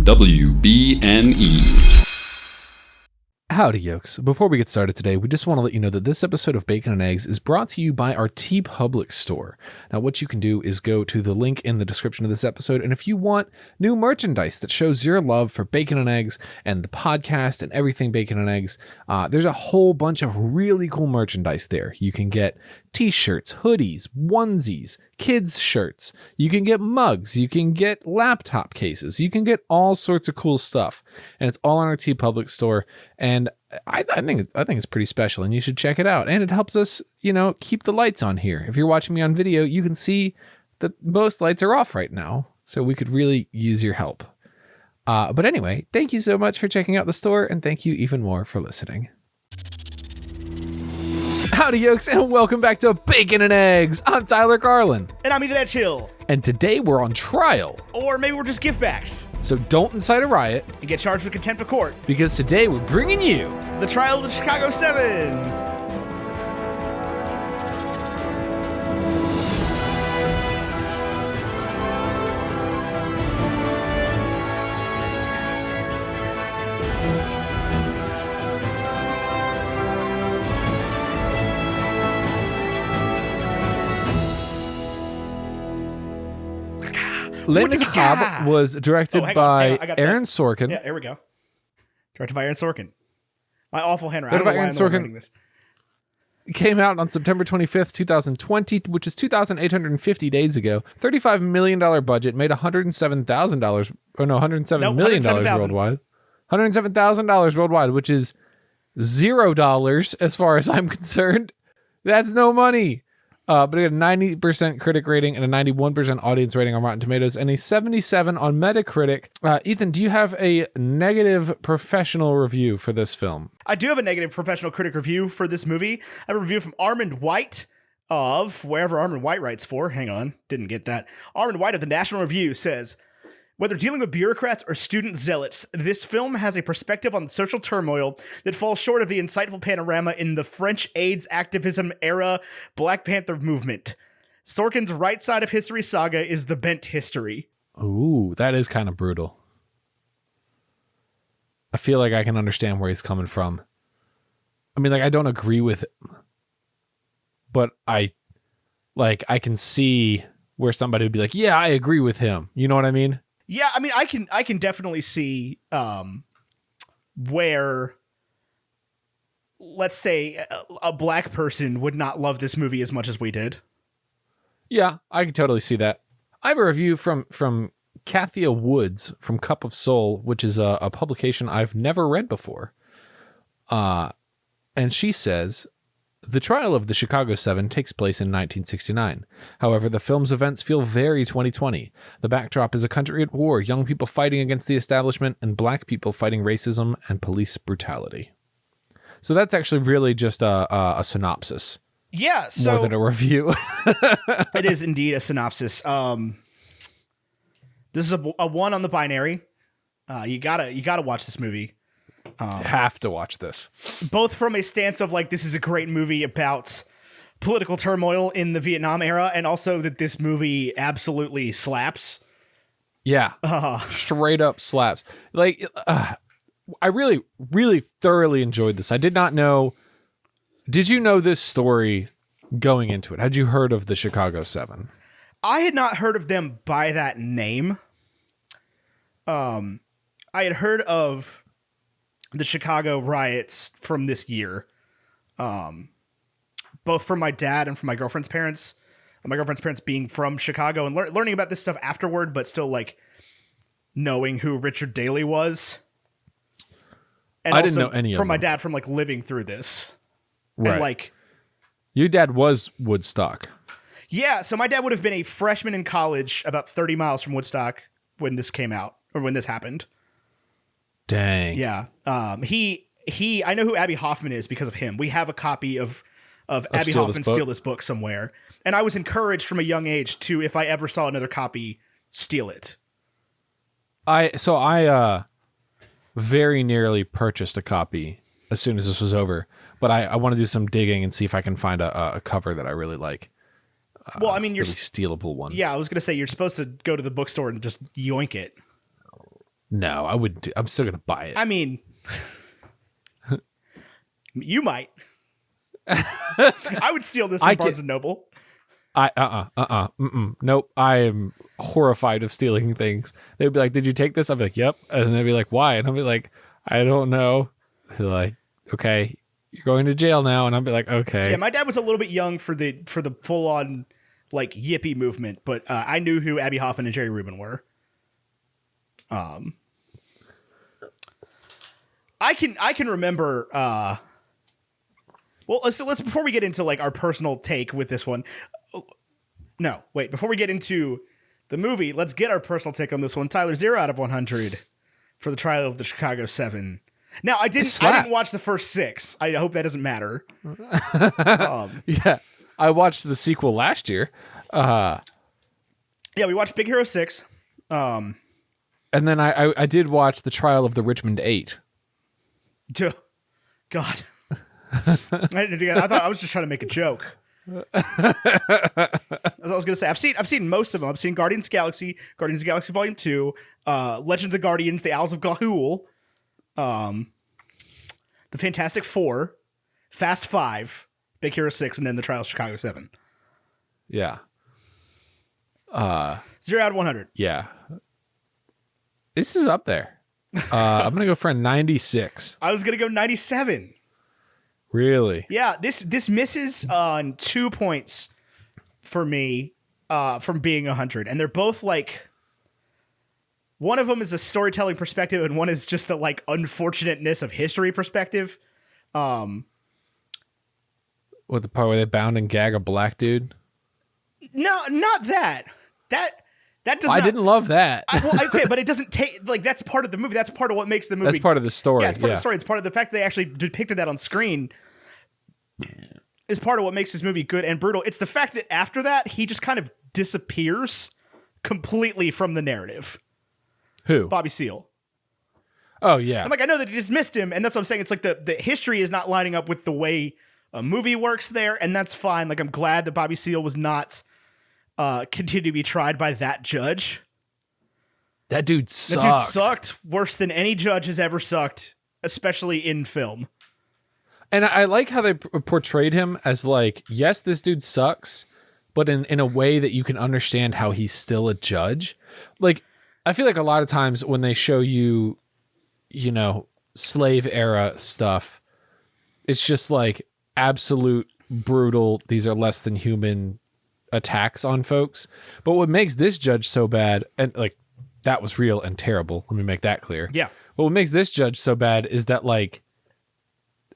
from WBNE. Howdy, yokes. Before we get started today, we just want to let you know that this episode of Bacon and Eggs is brought to you by our TeePublic store. Now, what you can do is go to the link in the description of this episode, and if you want new merchandise that shows your love for Bacon and Eggs and the podcast and everything Bacon and Eggs, there's a whole bunch of really cool merchandise there. You can get t-shirts, hoodies, onesies, kids shirts. You can get mugs. You can get laptop cases. You can get all sorts of cool stuff, and it's all on our TeePublic store. And I think it's pretty special, and you should check it out. And it helps us, keep the lights on here. If you're watching me on video, you can see that most lights are off right now, so we could really use your help. But anyway, thank you so much for checking out the store, and thank you even more for listening. Howdy, yokes, and welcome back to Bacon and Eggs. I'm Tyler Carlin. And I'm Either That Chill. And today we're on trial. Or maybe we're just giftbacks. So don't incite a riot. And get charged with contempt of court. Because today we're bringing you the trial of the Chicago 7. Les Miserables was directed by Aaron Sorkin. Yeah, here we go. Directed by Aaron Sorkin. My awful handwriting. I don't know why I'm writing this. Came out on September 25th, 2020, which is 2,850 days ago. $35 million budget, made $107,000. Oh no, $107 million worldwide. $107,000 worldwide, which is $0 as far as I'm concerned. That's no money. But it had a 90% critic rating and a 91% audience rating on Rotten Tomatoes and a 77 on Metacritic. Ethan, do you have a negative professional review for this film? I do have a negative professional critic review for this movie. I have a review from Armand White of wherever Armand White writes for. Hang on, didn't get that. Armand White of the National Review says, whether dealing with bureaucrats or student zealots, this film has a perspective on social turmoil that falls short of the insightful panorama in the French AIDS activism era Black Panther movement. Sorkin's right side of history saga is the bent history. Ooh, that is kind of brutal. I feel like I can understand where he's coming from. I mean, I don't agree with it, but I can see where somebody would be like, yeah, I agree with him. You know what I mean? Yeah, I mean, I can definitely see where, let's say, a black person would not love this movie as much as we did. Yeah, I can totally see that. I have a review from Kathia Woods from Cup of Soul, which is a publication I've never read before. And she says, the trial of the Chicago 7 takes place in 1969. However, the film's events feel very 2020. The backdrop is a country at war, young people fighting against the establishment, and black people fighting racism and police brutality. So that's actually really just a synopsis. Yeah, so more than a review. It is indeed a synopsis. This is a one on the binary. You gotta watch this movie. Have to watch this. Both from a stance of this is a great movie about political turmoil in the Vietnam era, and also that this movie absolutely slaps. Yeah. Straight up slaps. I really, really thoroughly enjoyed this. I did not know. Did you know this story going into it? Had you heard of the Chicago 7? I had not heard of them by that name. I had heard of the Chicago riots from this year, both from my dad and from my girlfriend's parents. My girlfriend's parents being from Chicago and learning about this stuff afterward, but still knowing who Richard Daley was. And I didn't know any of them. From my dad from living through this. Right. And your dad was Woodstock. Yeah. So my dad would have been a freshman in college about 30 miles from Woodstock when this came out or when this happened. Dang. Yeah. I know who Abby Hoffman is because of him. We have a copy of Abby Hoffman Steal This Book somewhere. And I was encouraged from a young age to, if I ever saw another copy, steal it. I very nearly purchased a copy as soon as this was over, but I want to do some digging and see if I can find a cover that I really like. Well, I mean, you're really stealable one. Yeah, I was going to say you're supposed to go to the bookstore and just yoink it. No, I wouldn't. I'm still gonna buy it. I mean, you might. I would steal this from Barnes and Noble. Nope. I am horrified of stealing things. They'd be like, "Did you take this?" I'd be like, "Yep." And they'd be like, "Why?" And I'd be like, "I don't know." They're like, "Okay, you're going to jail now." And I'd be like, "Okay." So yeah, my dad was a little bit young for the full on like yippie movement, but I knew who Abby Hoffman and Jerry Rubin were. I can remember. Well, let's before we get into like our personal take with this one. No, wait. Before we get into the movie, let's get our personal take on this one. Tyler, 0 out of 100 for the Trial of the Chicago 7. Now, I didn't watch the first 6. I hope that doesn't matter. Yeah, I watched the sequel last year. Yeah, we watched Big Hero 6. And then I did watch the Trial of the Richmond 8. God. I thought I was just trying to make a joke. As I was going to say, I've seen most of them. I've seen Guardians of the Galaxy Volume 2, Legend of the Guardians, The Owls of Ga'Hoole, The Fantastic Four, Fast 5, Big Hero 6, and then The Trial of Chicago 7. Yeah. 0 out of 100. Yeah. This is up there. I'm going to go for a 96. I was going to go 97. Really? Yeah, this misses on 2 points for me from being 100. And they're both like, one of them is a storytelling perspective and one is just a like unfortunateness of history perspective. What, the part where they bound and gag a black dude? No, not that. That does. I didn't love that. Okay, but it doesn't take like that's part of the movie. That's part of what makes the movie. That's part of the story. Yeah, it's part of the story. It's part of the fact that they actually depicted that on screen. Is part of what makes this movie good and brutal. It's the fact that after that he just kind of disappears completely from the narrative. Who? Bobby Seale. Oh yeah. And like I know that he dismissed him, and that's what I'm saying. It's like the history is not lining up with the way a movie works there, and that's fine. Like I'm glad that Bobby Seale was not. Continue to be tried by that judge. That dude sucked. That dude sucked worse than any judge has ever sucked, especially in film. And I like how they portrayed him as like, yes, this dude sucks, but in a way that you can understand how he's still a judge. Like, I feel like a lot of times when they show you, you know, slave era stuff, it's just like absolute brutal. These are less than human attacks on folks. But what makes this judge so bad, and like that was real and terrible, let me make that clear. Yeah. But what makes this judge so bad is that like,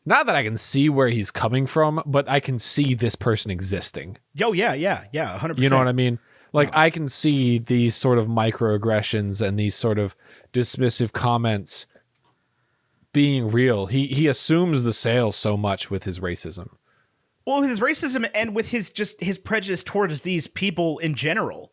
not that I can see where he's coming from, but I can see this person existing. Oh yeah, 100%. You know what I mean? Like I can see these sort of microaggressions and these sort of dismissive comments being real. He assumes the sale so much with his racism. Well, with his racism and with his prejudice towards these people in general.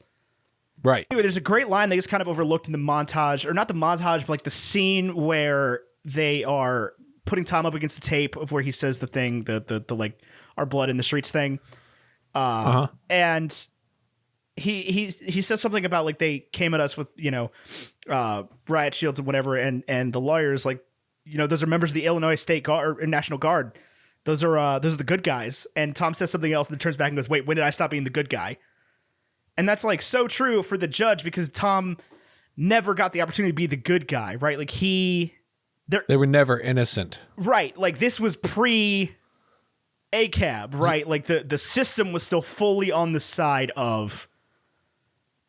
Right. Anyway, there's a great line they just kind of overlooked in the montage, or not the montage, but like the scene where they are putting Tom up against the tape of where he says the thing, the like our blood in the streets thing. And he says something about like they came at us with, you know, riot shields and whatever, and the lawyers like, you know, those are members of the Illinois State Guard or National Guard. Those are the good guys. And Tom says something else and then turns back and goes, wait, when did I stop being the good guy? And that's like so true for the judge because Tom never got the opportunity to be the good guy, right? Like they were never innocent. Right. Like this was pre ACAB, right? Like the system was still fully on the side of,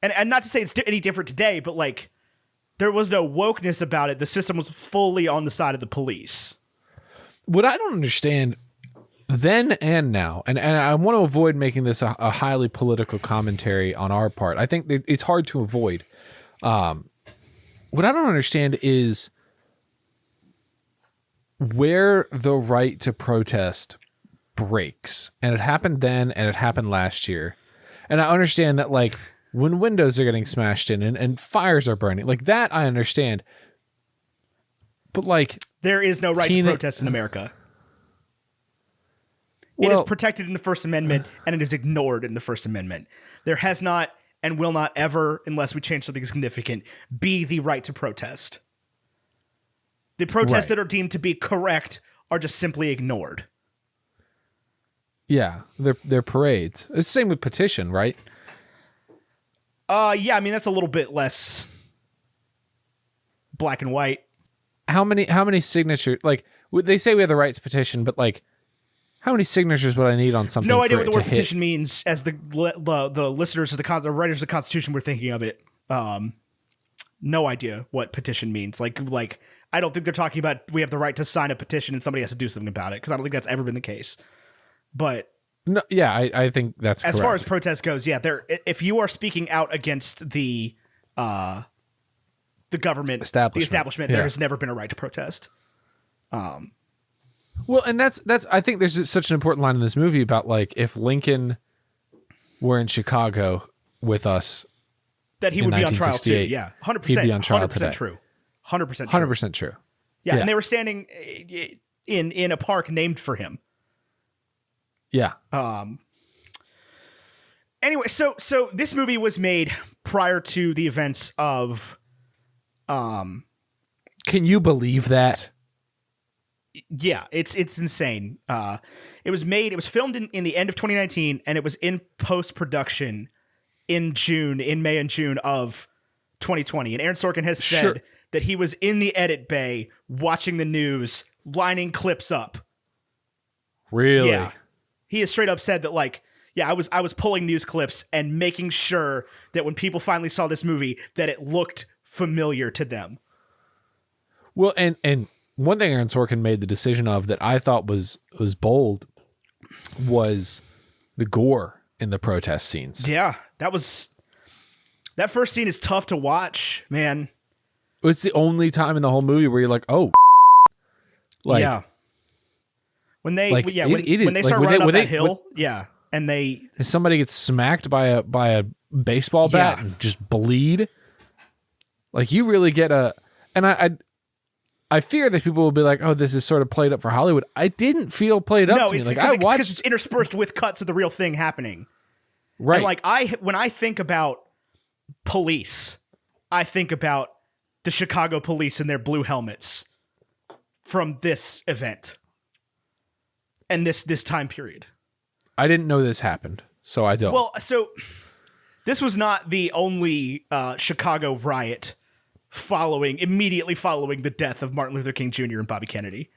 and not to say it's any different today, but like there was no wokeness about it. The system was fully on the side of the police. What I don't understand then and now, and I want to avoid making this a highly political commentary on our part. I think it's hard to avoid. What I don't understand is where the right to protest breaks. And it happened then and it happened last year. And I understand that like when windows are getting smashed in and fires are burning, like that I understand. But like there is no right to protest in America. It is protected in the First Amendment and it is ignored in the First Amendment. There has not and will not ever, unless we change something significant, be the right to protest. The protests that are deemed to be correct are just simply ignored. Yeah, they're parades. It's the same with petition, right? Yeah, I mean that's a little bit less black and white. How many signatures? Like they say we have the right to petition, but like, how many signatures would I need on something? No idea for what it the word to petition means, as the listeners of the writers of the Constitution were thinking of it. No idea what petition means. Like I don't think they're talking about we have the right to sign a petition and somebody has to do something about it, because I don't think that's ever been the case. But no, yeah, I think that's as correct. far as protest goes, yeah, if you are speaking out against the government, the establishment, there has never been a right to protest. Well, and that's I think there's such an important line in this movie about like if Lincoln were in Chicago with us, that he would be on trial too. Yeah, 100%. He'd be on trial 100% today. true. 100% true. 100% true. Yeah, and they were standing in a park named for him. Yeah. Anyway, so this movie was made prior to the events of. Can you believe that? Yeah, it's insane. It was filmed in the end of 2019, and it was in post-production in May and June of 2020. And Aaron Sorkin has said that he was in the edit bay watching the news, lining clips up. Really? Yeah. He has straight up said that, like, yeah, I was pulling news clips and making sure that when people finally saw this movie, that it looked familiar to them. Well, and one thing Aaron Sorkin made the decision of that I thought was bold was the gore in the protest scenes. Yeah, that first scene is tough to watch, man. It's the only time in the whole movie where you're like, oh, like, yeah. When they like, when they start running up that hill, and somebody gets smacked by a baseball bat and just bleed. Like you really get I fear that people will be like, oh, this is sort of played up for Hollywood. I didn't feel played up to me. Like because it's interspersed with cuts of the real thing happening. Right. And like when I think about police, I think about the Chicago police and their blue helmets from this event and this time period. I didn't know this happened, so I don't. Well, so this was not the only Chicago riot immediately following the death of Martin Luther King Jr. and Bobby Kennedy.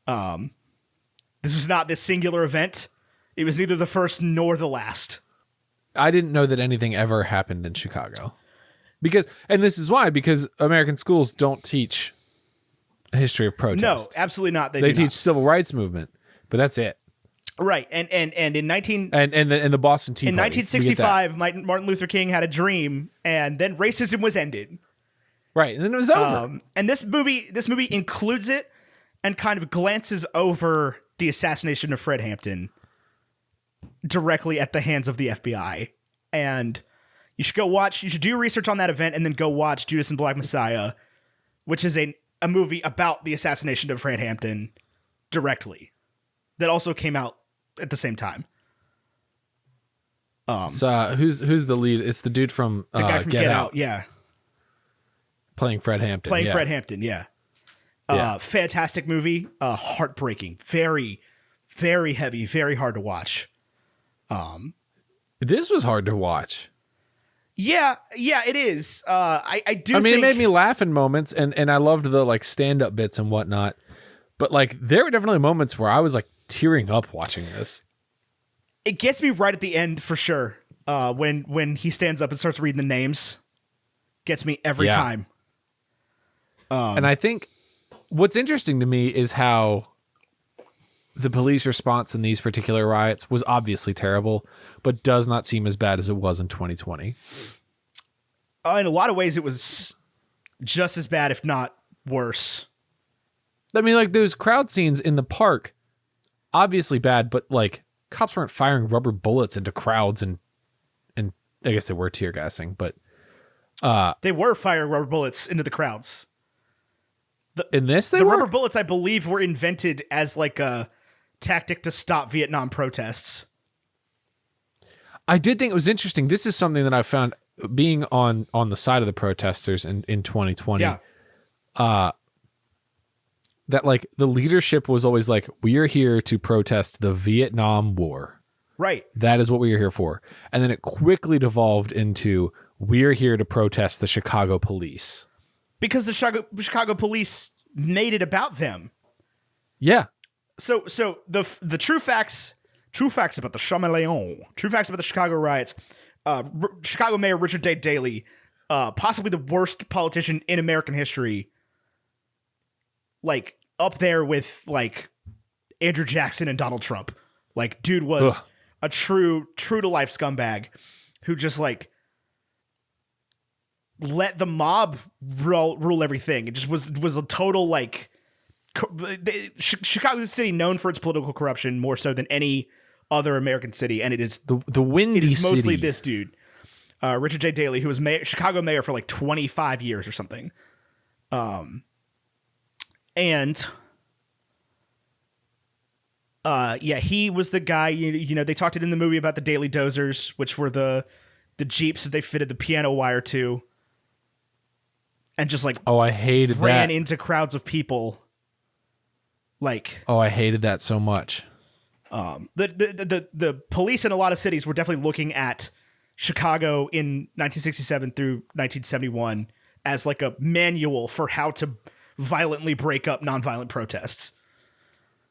This was not this singular event. It was neither the first nor the last. I didn't know that anything ever happened in Chicago. Because American schools don't teach a history of protest. No, absolutely not. They teach civil rights movement, but that's it. Right, and in the Boston Tea Party. In 1965, Martin Luther King had a dream, and then racism was ended. Right, and then it was over. And this movie includes it and kind of glances over the assassination of Fred Hampton directly at the hands of the FBI. And you should do research on that event and then go watch Judas and the Black Messiah, which is a movie about the assassination of Fred Hampton directly, that also came out at the same time. So who's the lead? It's the dude from the guy from Get Out. Yeah. Playing Fred Hampton. Fred Hampton, yeah. Fantastic movie. Heartbreaking. Very, very heavy. Very hard to watch. This was hard to watch. Yeah, it is. I think it made me laugh in moments, and I loved the like stand-up bits and whatnot. But like, there were definitely moments where I was like tearing up watching this. It gets me right at the end for sure. When he stands up and starts reading the names, gets me every time. And I think what's interesting to me is how the police response in these particular riots was obviously terrible, but does not seem as bad as it was in 2020. In a lot of ways, it was just as bad, if not worse. I mean, like those crowd scenes in the park, obviously bad, but like cops weren't firing rubber bullets into crowds, and I guess they were tear gassing, but they were firing rubber bullets into the crowds. The rubber bullets, I believe, were invented as like a tactic to stop Vietnam protests. I did think it was interesting. This is something that I found being on the side of the protesters in 2020. Yeah. That like the leadership was always like, we are here to protest the Vietnam War. Right. That is what we are here for. And then it quickly devolved into, we're here to protest the Chicago police. Because the Chicago police made it about them. Yeah. So the true facts about the Chameleon, true facts about the Chicago riots, Chicago Mayor Richard Day Daley, possibly the worst politician in American history, like up there with like Andrew Jackson and Donald Trump. Like, dude was a true to life scumbag who just like let the mob rule everything. It just was a total like Chicago City known for its political corruption more so than any other American city, and it is the windy it is city. mostly this dude, Richard J. Daley, who was Chicago mayor for like 25 years or something. And he was the guy, you know, they talked it in the movie about the Daily Dozers, which were the Jeeps that they fitted the piano wire to. And just like, I hated ran that. into crowds of people. Like, I hated that so much. The police in a lot of cities were definitely looking at Chicago in 1967 through 1971 as like a manual for how to violently break up nonviolent protests.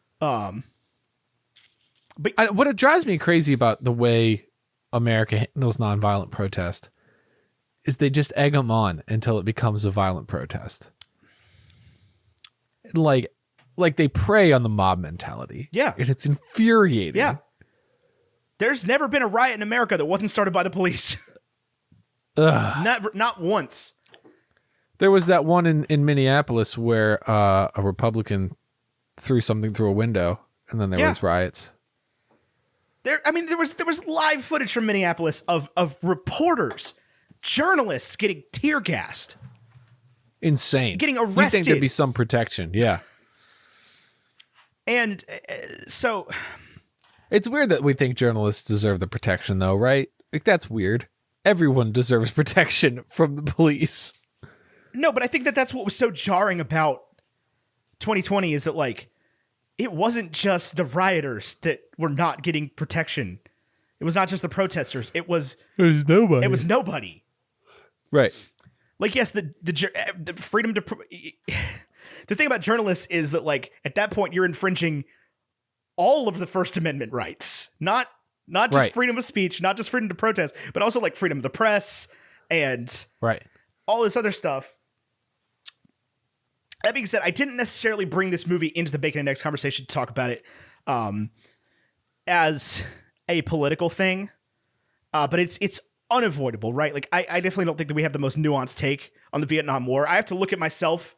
But What it drives me crazy about the way America handles nonviolent protest is they just egg them on until it becomes a violent protest. Like they prey on the mob mentality. Yeah. And it's infuriating. yeah, there's never been a riot in America that wasn't started by the police. Not once. There was that one in Minneapolis where a Republican threw something through a window, and then there was riots. There was live footage from Minneapolis of reporters, journalists getting tear gassed, Insane. getting You'd think arrested. there'd be some protection. Yeah. And so It's weird that we think journalists deserve the protection, though, right? Like, that's weird. Everyone deserves protection from the police. no, but I think that's what was so jarring about 2020 is that like it wasn't just the rioters that were not getting protection. It was not just the protesters. It was nobody. It was nobody. Right. Like, yes, the freedom to. The thing about journalists is that, like, at that point, you're infringing all of the First Amendment rights, not just freedom of speech, not just freedom to protest, but also like freedom of the press and all this other stuff. That being said, I didn't necessarily bring this movie into the Bacon and Eggs conversation to talk about it as a political thing, but it's unavoidable, right? Like, I definitely don't think that we have the most nuanced take on the Vietnam War. I have to look at myself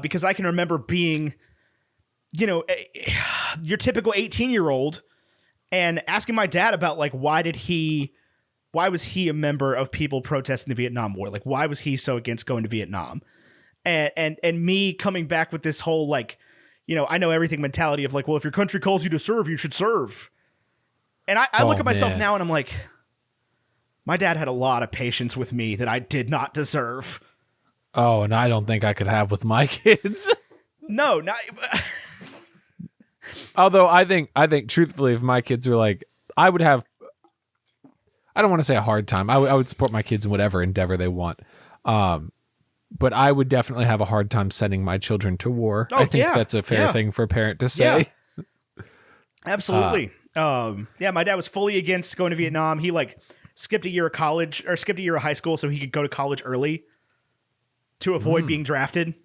because I can remember being, your typical 18-year-old and asking my dad about, like, why was he a member of people protesting the Vietnam War? Like, why was he so against going to Vietnam? And me coming back with this whole, like, I know everything mentality of like, well, if your country calls you to serve, you should serve. And I look at myself now and I'm like, my dad had a lot of patience with me that I did not deserve. Oh, and I don't think I could have with my kids. No, not. Although I think truthfully, if my kids were like, I would have, I don't want to say a hard time. I would support my kids in whatever endeavor they want. But I would definitely have a hard time sending my children to war. I think that's a fair thing for a parent to say. Yeah. Absolutely. My dad was fully against going to Vietnam. He like skipped a year of college or skipped a year of high school so he could go to college early to avoid being drafted.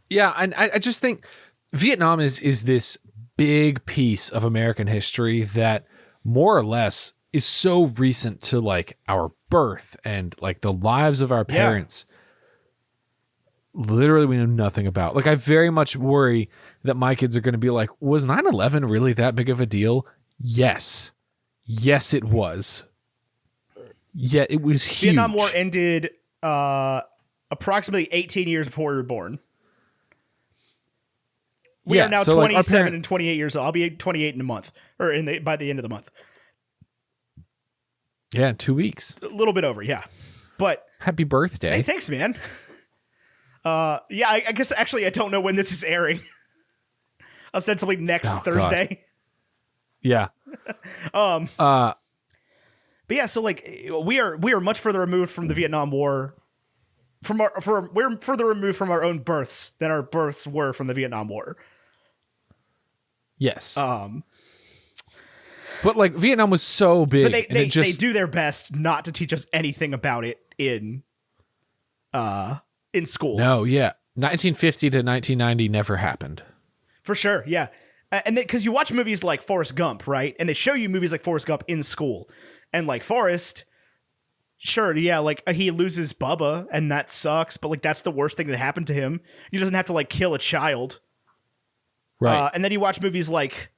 Yeah, and I just think Vietnam is this big piece of American history that more or less is so recent to like our birth and like the lives of our parents. Literally we know nothing about. Like, I very much worry that my kids are going to be like, was 9/11 really that big of a deal? Yes it was. Yeah, it was huge. Vietnam War ended approximately 18 years before we were born. We are now 27 and 28 years old. I'll be 28 in a month, or by the end of the month. Yeah, 2 weeks. A little bit over, yeah. But Happy birthday. hey, thanks, man. Yeah, I guess actually I don't know when this is airing. Ostensibly next Thursday. Yeah. But yeah, so like we are much further removed from the Vietnam War. We're further removed from our own births than our births were from the Vietnam War. Yes. But like Vietnam was so big, but they they do their best not to teach us anything about it in school. No, yeah. 1950 to 1990 never happened. For sure, yeah. And because you watch movies like Forrest Gump, right? And they show you movies like Forrest Gump in school. And like Forrest, sure, yeah, like he loses Bubba and that sucks, but like that's the worst thing that happened to him. He doesn't have to like kill a child. Right. And then you watch movies like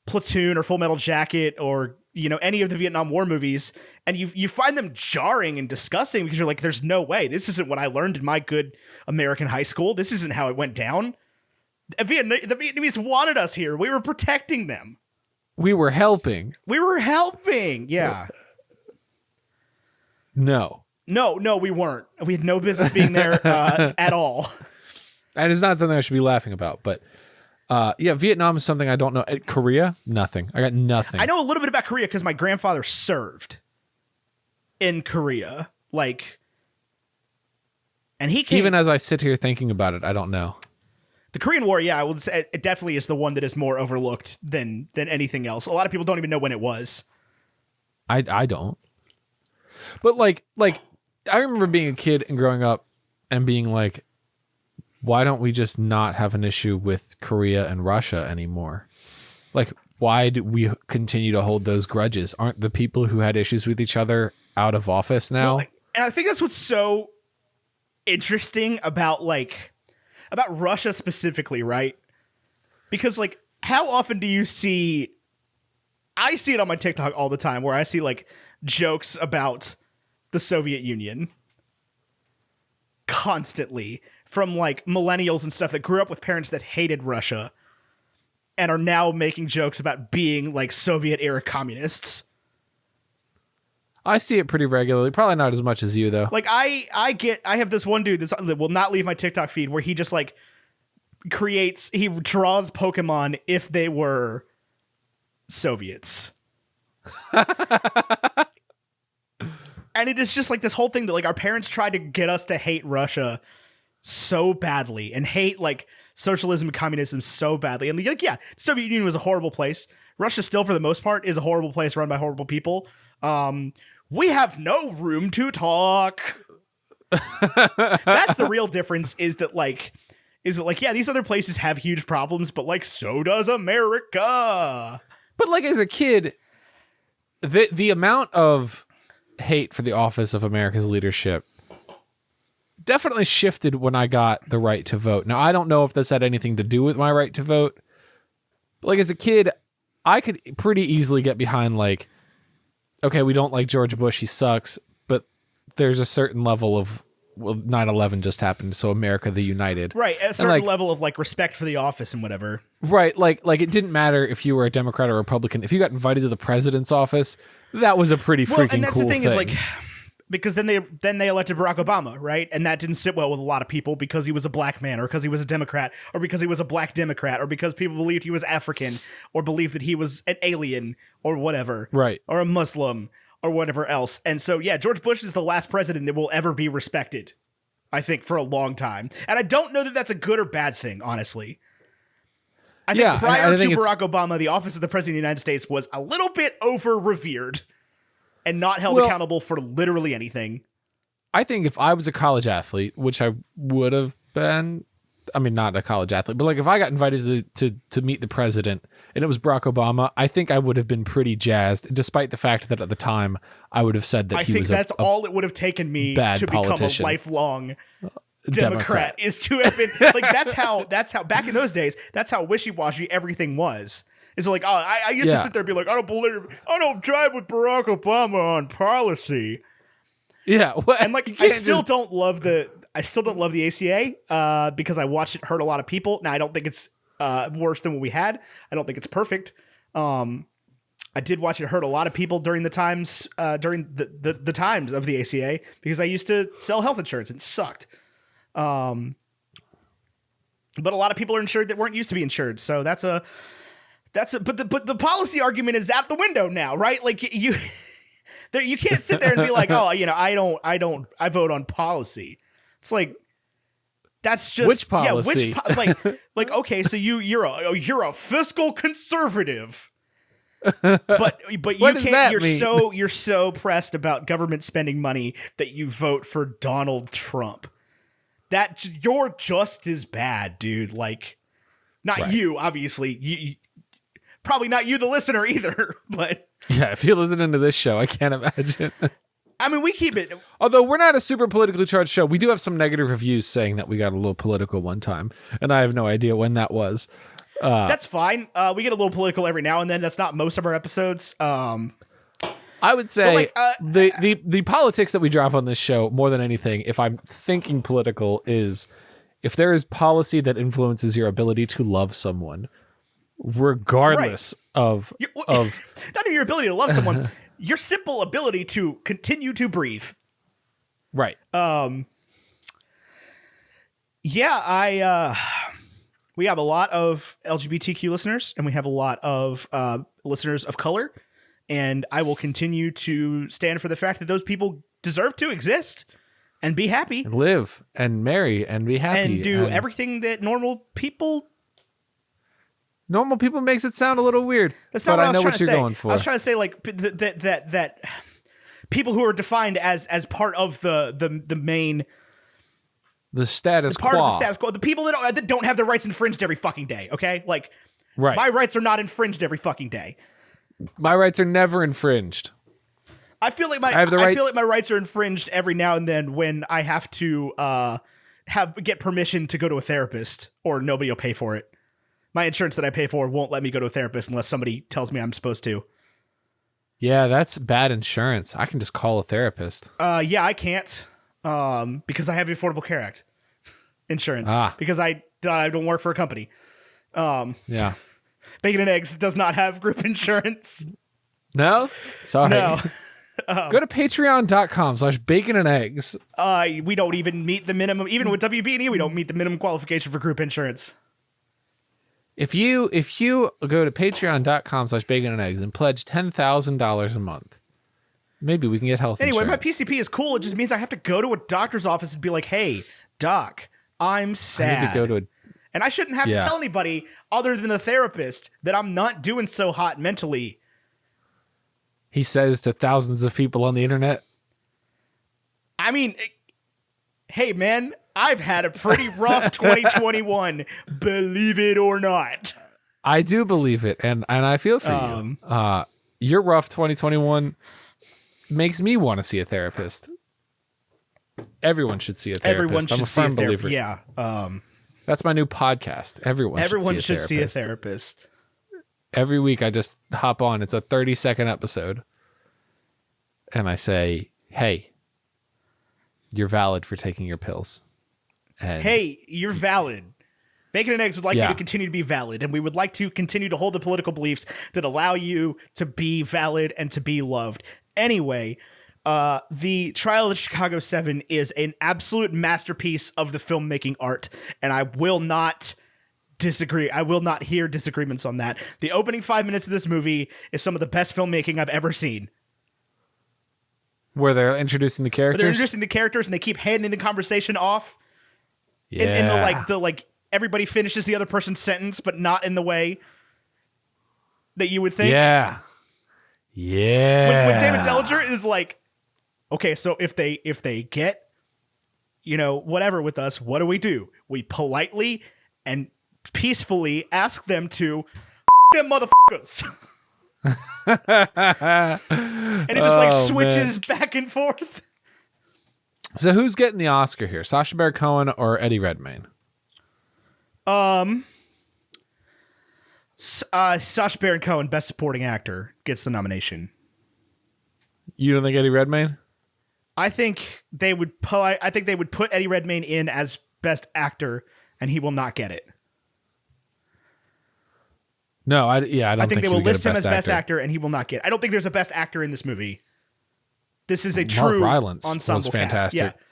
Platoon or Full Metal Jacket or, you know, any of the Vietnam War movies, and you find them jarring and disgusting because you're like, there's no way. This isn't what I learned in my good American high school. This isn't how it went down. The Vietnamese wanted us here. We were protecting them. We were helping. Yeah. No, we weren't. We had no business being there at all. And it's not something I should be laughing about, but yeah, Vietnam is something I don't know. Korea, nothing. I got nothing. I know a little bit about Korea because my grandfather served in Korea. Like, and he came. Even as I sit here thinking about it, I don't know. The Korean War, yeah, I would say it definitely is the one that is more overlooked than anything else. A lot of people don't even know when it was. I don't. But like I remember being a kid and growing up and being like, why don't we just not have an issue with Korea and Russia anymore? Like, why do we continue to hold those grudges? Aren't the people who had issues with each other out of office now? Well, and I think that's what's so interesting about Russia specifically, right? Because like, how often do you see? I see it on my TikTok all the time, where I see like jokes about the Soviet Union constantly from like millennials and stuff that grew up with parents that hated Russia and are now making jokes about being like Soviet era communists. I see it pretty regularly. Probably not as much as you though. Like I have this one dude that will not leave my TikTok feed where he just like he draws Pokemon if they were Soviets. And it is just like this whole thing that like our parents tried to get us to hate Russia so badly and hate like socialism and communism so badly. And like, yeah, the Soviet Union was a horrible place. Russia still, for the most part, is a horrible place run by horrible people. We have no room to talk. That's the real difference is that yeah, these other places have huge problems, but like, so does America. But like as a kid, the amount of hate for the office of America's leadership definitely shifted when I got the right to vote. Now, I don't know if this had anything to do with my right to vote. But like as a kid, I could pretty easily get behind like, okay, we don't like George Bush, he sucks, but there's a certain level of, well, 9/11 just happened, so America the United. Right, a certain level of like respect for the office and whatever. Right, like it didn't matter if you were a Democrat or Republican. If you got invited to the president's office, that was a pretty freaking cool thing. And that's the thing is like, because then they elected Barack Obama, right? And that didn't sit well with a lot of people because he was a black man, or because he was a Democrat, or because he was a black Democrat, or because people believed he was African, or believed that he was an alien, or whatever, right? Or a Muslim, or whatever else. And so, yeah, George Bush is the last president that will ever be respected, I think, for a long time. And I don't know that that's a good or bad thing, honestly. I think prior to Barack Obama, the office of the President of the United States was a little bit over-revered and not held accountable for literally anything. I think if I was a college athlete, which I would have been, I mean, not a college athlete, but like if I got invited to meet the president and it was Barack Obama, I think I would have been pretty jazzed, despite the fact that at the time I would have said that he was that's all it would have taken me to become a lifelong Democrat is to have been like, that's how back in those days, that's how wishy-washy everything was. Is like, I used to sit there and be like, I don't drive with Barack Obama on policy. Yeah. Well, and like, I still don't love the ACA because I watched it hurt a lot of people. Now, I don't think it's worse than what we had. I don't think it's perfect. I did watch it hurt a lot of people during the times during the times of the ACA, because I used to sell health insurance and it sucked. But a lot of people are insured that weren't used to be insured. So but the policy argument is out the window now, right? Like you can't sit there and be like, oh, I vote on policy. It's like, that's just which policy? Yeah, like okay, so you're a fiscal conservative. But you can't. You're so pressed about government spending money that you vote for Donald Trump. That you're just as bad, dude. Like, not right. You, obviously. You probably not you, the listener, either. But yeah, if you're listening to this show, I can't imagine. I mean, we keep it. Although we're not a super politically charged show, we do have some negative reviews saying that we got a little political one time, and I have no idea when that was. That's fine. We get a little political every now and then. That's not most of our episodes. I would say the politics that we drive on this show, more than anything, if I'm thinking political, is if there is policy that influences your ability to love someone, regardless of not only your ability to love someone, your simple ability to continue to breathe. Right. Yeah, we have a lot of LGBTQ listeners, and we have a lot of listeners of color, and I will continue to stand for the fact that those people deserve to exist and be happy, and live and marry and be happy, and do everything that normal people. Normal people makes it sound a little weird. That's not what I know what you're say. going for. I was trying to say like that people who are defined as part of the main. The status quo. Part of the status quo. The people that don't have their rights infringed every fucking day, okay? Like, right. My rights are not infringed every fucking day. My rights are never infringed. I feel like my rights are infringed every now and then when I have to get permission to go to a therapist, or nobody will pay for it. My insurance that I pay for won't let me go to a therapist unless somebody tells me I'm supposed to. Yeah, that's bad insurance. I can just call a therapist. Yeah, I can't. Because I have the Affordable Care Act insurance. Because I don't work for a company. Yeah. Bacon and Eggs does not have group insurance. No? Sorry. No. Go to patreon.com/baconandeggs. We don't even meet the minimum. Even with WB&E, we don't meet the minimum qualification for group insurance. If you go to patreon.com/baconandeggs and pledge $10,000 a month, maybe we can get health insurance. Anyway, my PCP is cool. It just means I have to go to a doctor's office and be like, hey, doc, I'm sad. I need to go to and I shouldn't have to tell anybody other than a therapist that I'm not doing so hot mentally. He says to thousands of people on the internet. I mean, hey, man, I've had a pretty rough 2021, believe it or not. I do believe it, and I feel for you. Your rough 2021 makes me want to see a therapist. Everyone should see a therapist. Everyone should I'm a firm believer. Yeah. That's my new podcast. Everyone should see a therapist. Every week I just hop on. It's a 30-second episode. And I say, hey, you're valid for taking your pills. And hey, you're valid. Bacon and Eggs would like you to continue to be valid, and we would like to continue to hold the political beliefs that allow you to be valid and to be loved. Anyway, the Trial of the Chicago 7 is an absolute masterpiece of the filmmaking art, and I will not disagree. I will not hear disagreements on that. The opening 5 minutes of this movie is some of the best filmmaking I've ever seen. Where they're introducing the characters? They're introducing the characters, and they keep handing the conversation off. Yeah. In the everybody finishes the other person's sentence, but not in the way that you would think. Yeah. Yeah. When David Dellinger is like, okay, so if they get, whatever with us, what do? We politely and peacefully ask them to them motherfuckers. And it just switches back and forth. So who's getting the Oscar here? Sacha Baron Cohen or Eddie Redmayne? Sacha Baron Cohen, Best Supporting Actor, gets the nomination. You don't think Eddie Redmayne? I think they would put Eddie Redmayne in as Best Actor, and he will not get it. No, I don't I think they will list him as best best actor, and he will not get. I don't think there's a best actor in this movie. This is a Mark true Rylance ensemble was fantastic. cast. Yeah.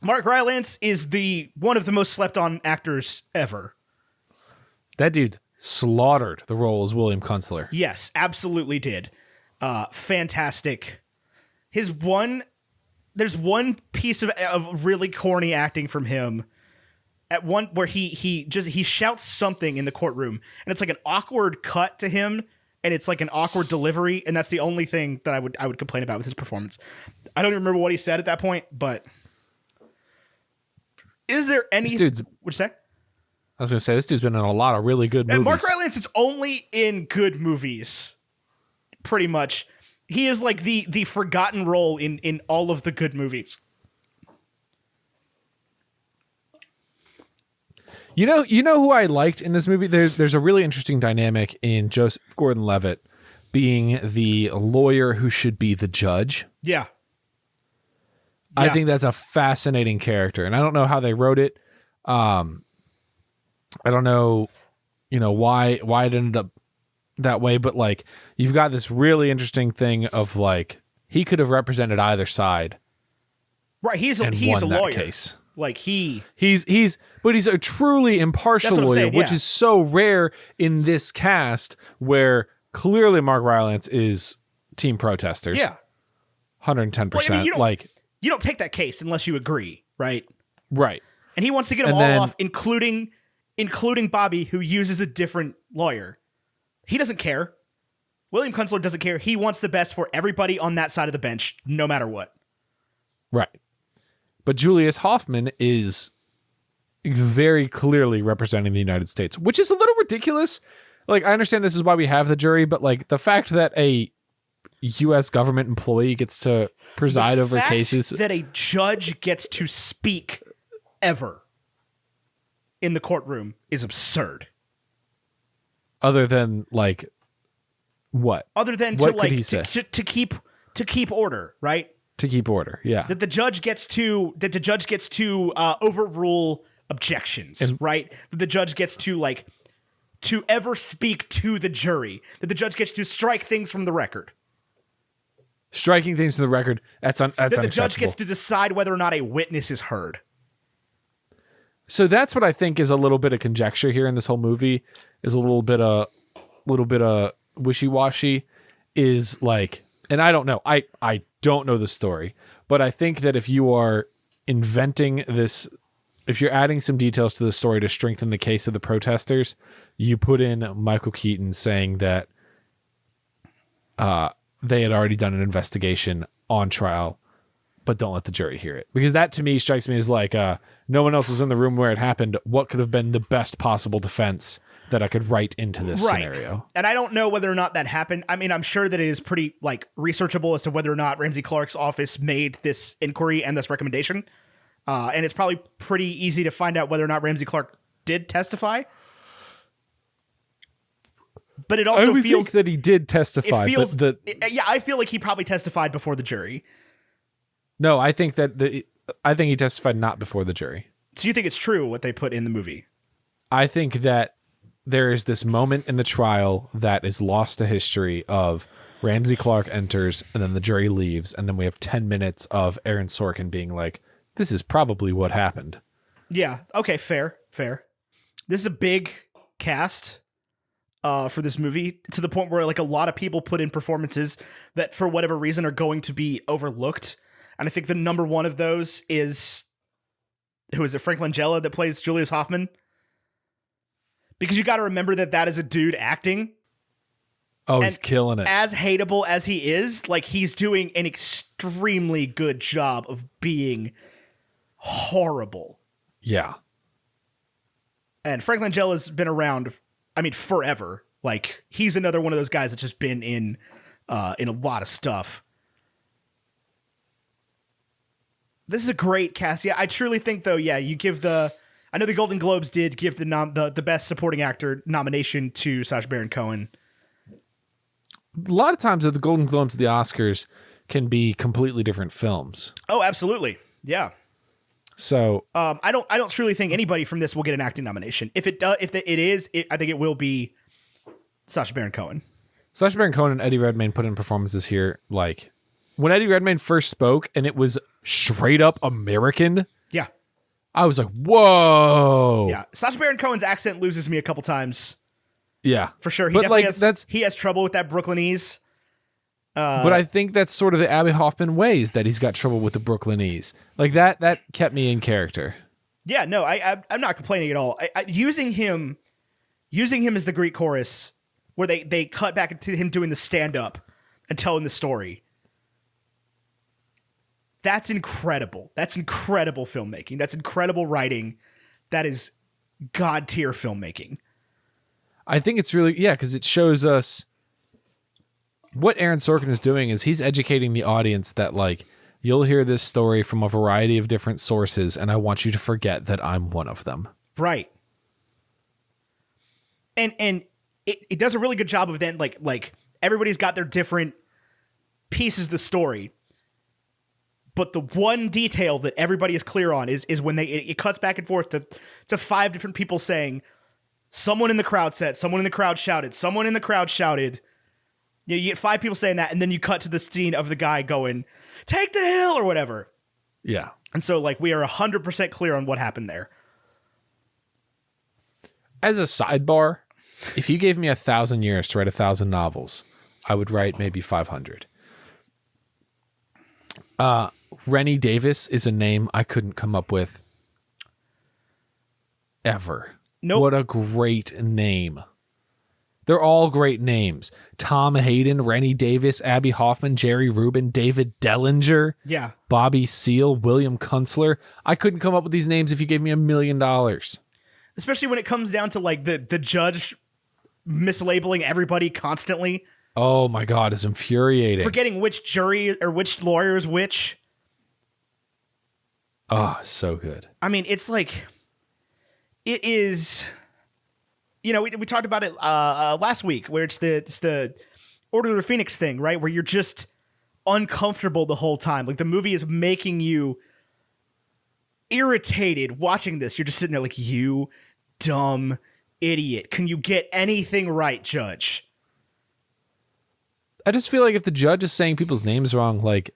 Mark Rylance is one of the most slept on actors ever. That dude slaughtered the role as William Kunstler. Yes, absolutely did. Fantastic. There's one piece of really corny acting from him at one where he shouts something in the courtroom, and it's like an awkward cut to him, and it's like an awkward delivery, and that's the only thing that I would complain about with his performance. I don't even remember what he said at that point, but is there any? What'd you say? I was going to say, this dude's been in a lot of really good movies. And Mark Rylance is only in good movies, pretty much. He is like the forgotten role in all of the good movies. You know who I liked in this movie? There's a really interesting dynamic in Joseph Gordon-Levitt being the lawyer who should be the judge. Yeah. I think that's a fascinating character, and I don't know how they wrote it. I don't know, why it ended up that way, but like you've got this really interesting thing of like he could have represented either side. Right, he's a lawyer. Case. Like he's a truly impartial lawyer, saying, which is so rare in this cast where clearly Mark Rylance is team protesters. Yeah. 110%. Well, I mean, you don't take that case unless you agree, right? Right. And he wants to get them all off, including Bobby, who uses a different lawyer. He doesn't care. William Kunstler doesn't care. He wants the best for everybody on that side of the bench, no matter what. Right. But Julius Hoffman is very clearly representing the United States, which is a little ridiculous. Like, I understand this is why we have the jury, but like the fact that a U.S. government employee gets to preside over cases, that a judge gets to speak ever in the courtroom is absurd. Other than like what? Other than what to like he say? to keep order, right? To keep order, yeah. That the judge gets to overrule objections, right? That the judge gets to ever speak to the jury. That the judge gets to strike things from the record. Striking things from the record, that's unacceptable. The judge gets to decide whether or not a witness is heard. So that's what I think is a little bit of conjecture here in this whole movie, is a little bit of wishy-washy, is like, and I don't know. I don't know the story, but I think that if you are inventing this, if you're adding some details to the story to strengthen the case of the protesters, you put in Michael Keaton saying that they had already done an investigation on trial, but don't let the jury hear it. Because that to me strikes me as like, no one else was in the room where it happened. What could have been the best possible defense that I could write into this scenario? And I don't know whether or not that happened. I mean, I'm sure that it is pretty like researchable as to whether or not Ramsey Clark's office made this inquiry and this recommendation. And it's probably pretty easy to find out whether or not Ramsey Clark did testify. But it also feels think that he did testify. I feel like he probably testified before the jury. No, I think he testified not before the jury. So you think it's true what they put in the movie? I think that there is this moment in the trial that is lost to history of Ramsey Clark enters and then the jury leaves. And then we have 10 minutes of Aaron Sorkin being like, this is probably what happened. Yeah. Okay. Fair. This is a big cast for this movie, to the point where like a lot of people put in performances that for whatever reason are going to be overlooked. And I think the number one of those is, who is it? Frank Langella that plays Julius Hoffman. Because you got to remember that is a dude acting. Oh, he's killing it. As hateable as he is, like he's doing an extremely good job of being horrible. Yeah. And Frank Langella's been around, I mean, forever. Like he's another one of those guys that's just been in a lot of stuff. This is a great cast. Yeah, I truly think though, yeah, you give I know the Golden Globes did give the best supporting actor nomination to Sacha Baron Cohen. A lot of times the Golden Globes, the Oscars can be completely different films. Oh, absolutely. Yeah. So I don't truly think anybody from this will get an acting nomination. If it does, I think it will be Sacha Baron Cohen. Sacha Baron Cohen and Eddie Redmayne put in performances here. Like when Eddie Redmayne first spoke and it was straight up American. Yeah. I was like, whoa. Yeah. Sacha Baron Cohen's accent loses me a couple times. Yeah. For sure. He but definitely like he has trouble with that Brooklynese. But I think that's sort of the Abby Hoffman ways that he's got trouble with the Brooklynese. Like that kept me in character. Yeah, no, I'm not complaining at all. Using him as the Greek chorus, where they cut back into him doing the stand-up and telling the story. That's incredible. That's incredible filmmaking. That's incredible writing. That is god-tier filmmaking. I think it's really, because it shows us what Aaron Sorkin is doing is he's educating the audience that, like, you'll hear this story from a variety of different sources, and I want you to forget that I'm one of them. Right. And it does a really good job of then, like everybody's got their different pieces of the story. But the one detail that everybody is clear on is when it cuts back and forth to 5 different people saying, someone in the crowd said, someone in the crowd shouted, someone in the crowd shouted. You get 5 people saying that, and then you cut to the scene of the guy going, take the hill, or whatever. Yeah. And so, like, we are 100% clear on what happened there. As a sidebar, if you gave me 1,000 years to write 1,000 novels, I would write maybe 500. Rennie Davis is a name I couldn't come up with ever. Nope. What a great name. They're all great names. Tom Hayden, Rennie Davis, Abby Hoffman, Jerry Rubin, David Dellinger, Yeah. Bobby Seale, William Kunstler. I couldn't come up with these names if you gave me $1 million. Especially when it comes down to, like, the judge mislabeling everybody constantly. Oh my God, it's infuriating. Forgetting which jury or which lawyer is which. Oh, so good. I mean, it's like, it is, you know, we talked about it last week, where it's the Order of the Phoenix thing, right? Where you're just uncomfortable the whole time. Like, the movie is making you irritated watching this. You're just sitting there like, you dumb idiot. Can you get anything right, Judge? I just feel like if the judge is saying people's names wrong, like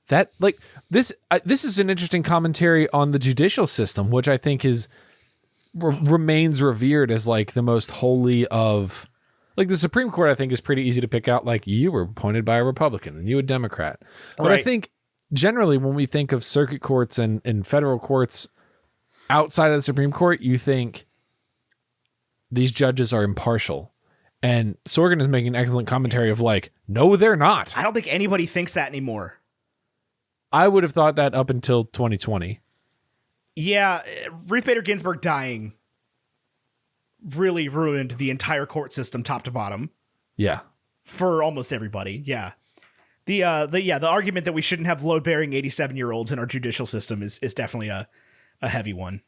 that, like this is an interesting commentary on the judicial system, which I think is remains revered as like the most holy of, like, the Supreme Court. I think is pretty easy to pick out. Like, you were appointed by a Republican and you a Democrat, but Right. I think generally when we think of circuit courts and federal courts outside of the Supreme Court, you think these judges are impartial. And Sorkin is making an excellent commentary of like, no, they're not. I don't think anybody thinks that anymore. I would have thought that up until 2020. Yeah, Ruth Bader Ginsburg dying really ruined the entire court system top to bottom Yeah. for almost everybody. Yeah. The argument that we shouldn't have load-bearing 87-year-olds in our judicial system is definitely a heavy one.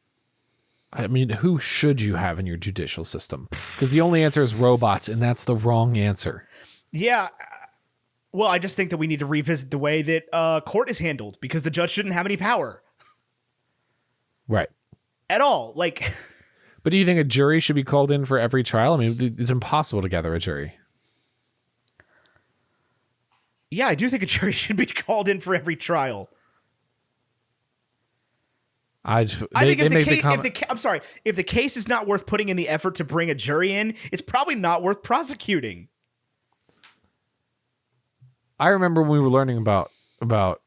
I mean, who should you have in your judicial system? Because the only answer is robots, and that's the wrong answer. Yeah. Well, I just think that we need to revisit the way that court is handled, because the judge shouldn't have any power Right. at all. Like, But do you think a jury should be called in for every trial? I mean, it's impossible to gather a jury. yeah, I do think a jury should be called in for every trial. I think if the case is not worth putting in the effort to bring a jury in, it's probably not worth prosecuting. I remember when we were learning about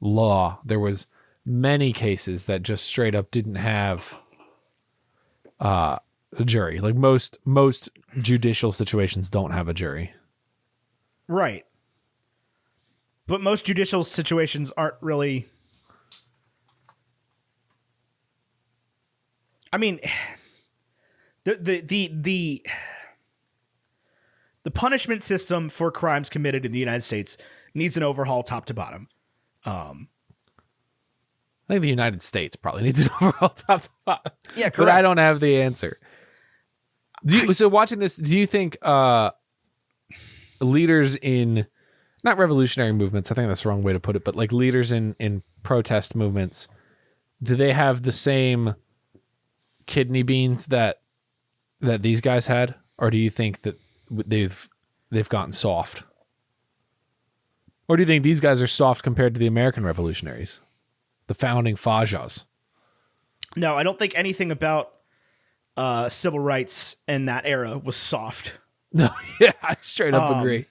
law, there was many cases that just straight up didn't have a jury. Like most judicial situations don't have a jury. Right. But most judicial situations aren't really. I mean, the punishment system for crimes committed in the United States needs an overhaul top to bottom. I think the United States probably needs an overall top to bottom. Yeah, correct. But I don't have the answer. So watching this, do you think leaders in, not revolutionary movements, I think that's the wrong way to put it, but like leaders in protest movements, do they have the same kidney beans that these guys had? or do you think that they've gotten soft? Or do you think these guys are soft compared to the American revolutionaries, the founding Fajas? No, I don't think anything about civil rights in that era was soft. No, yeah, I straight up agree.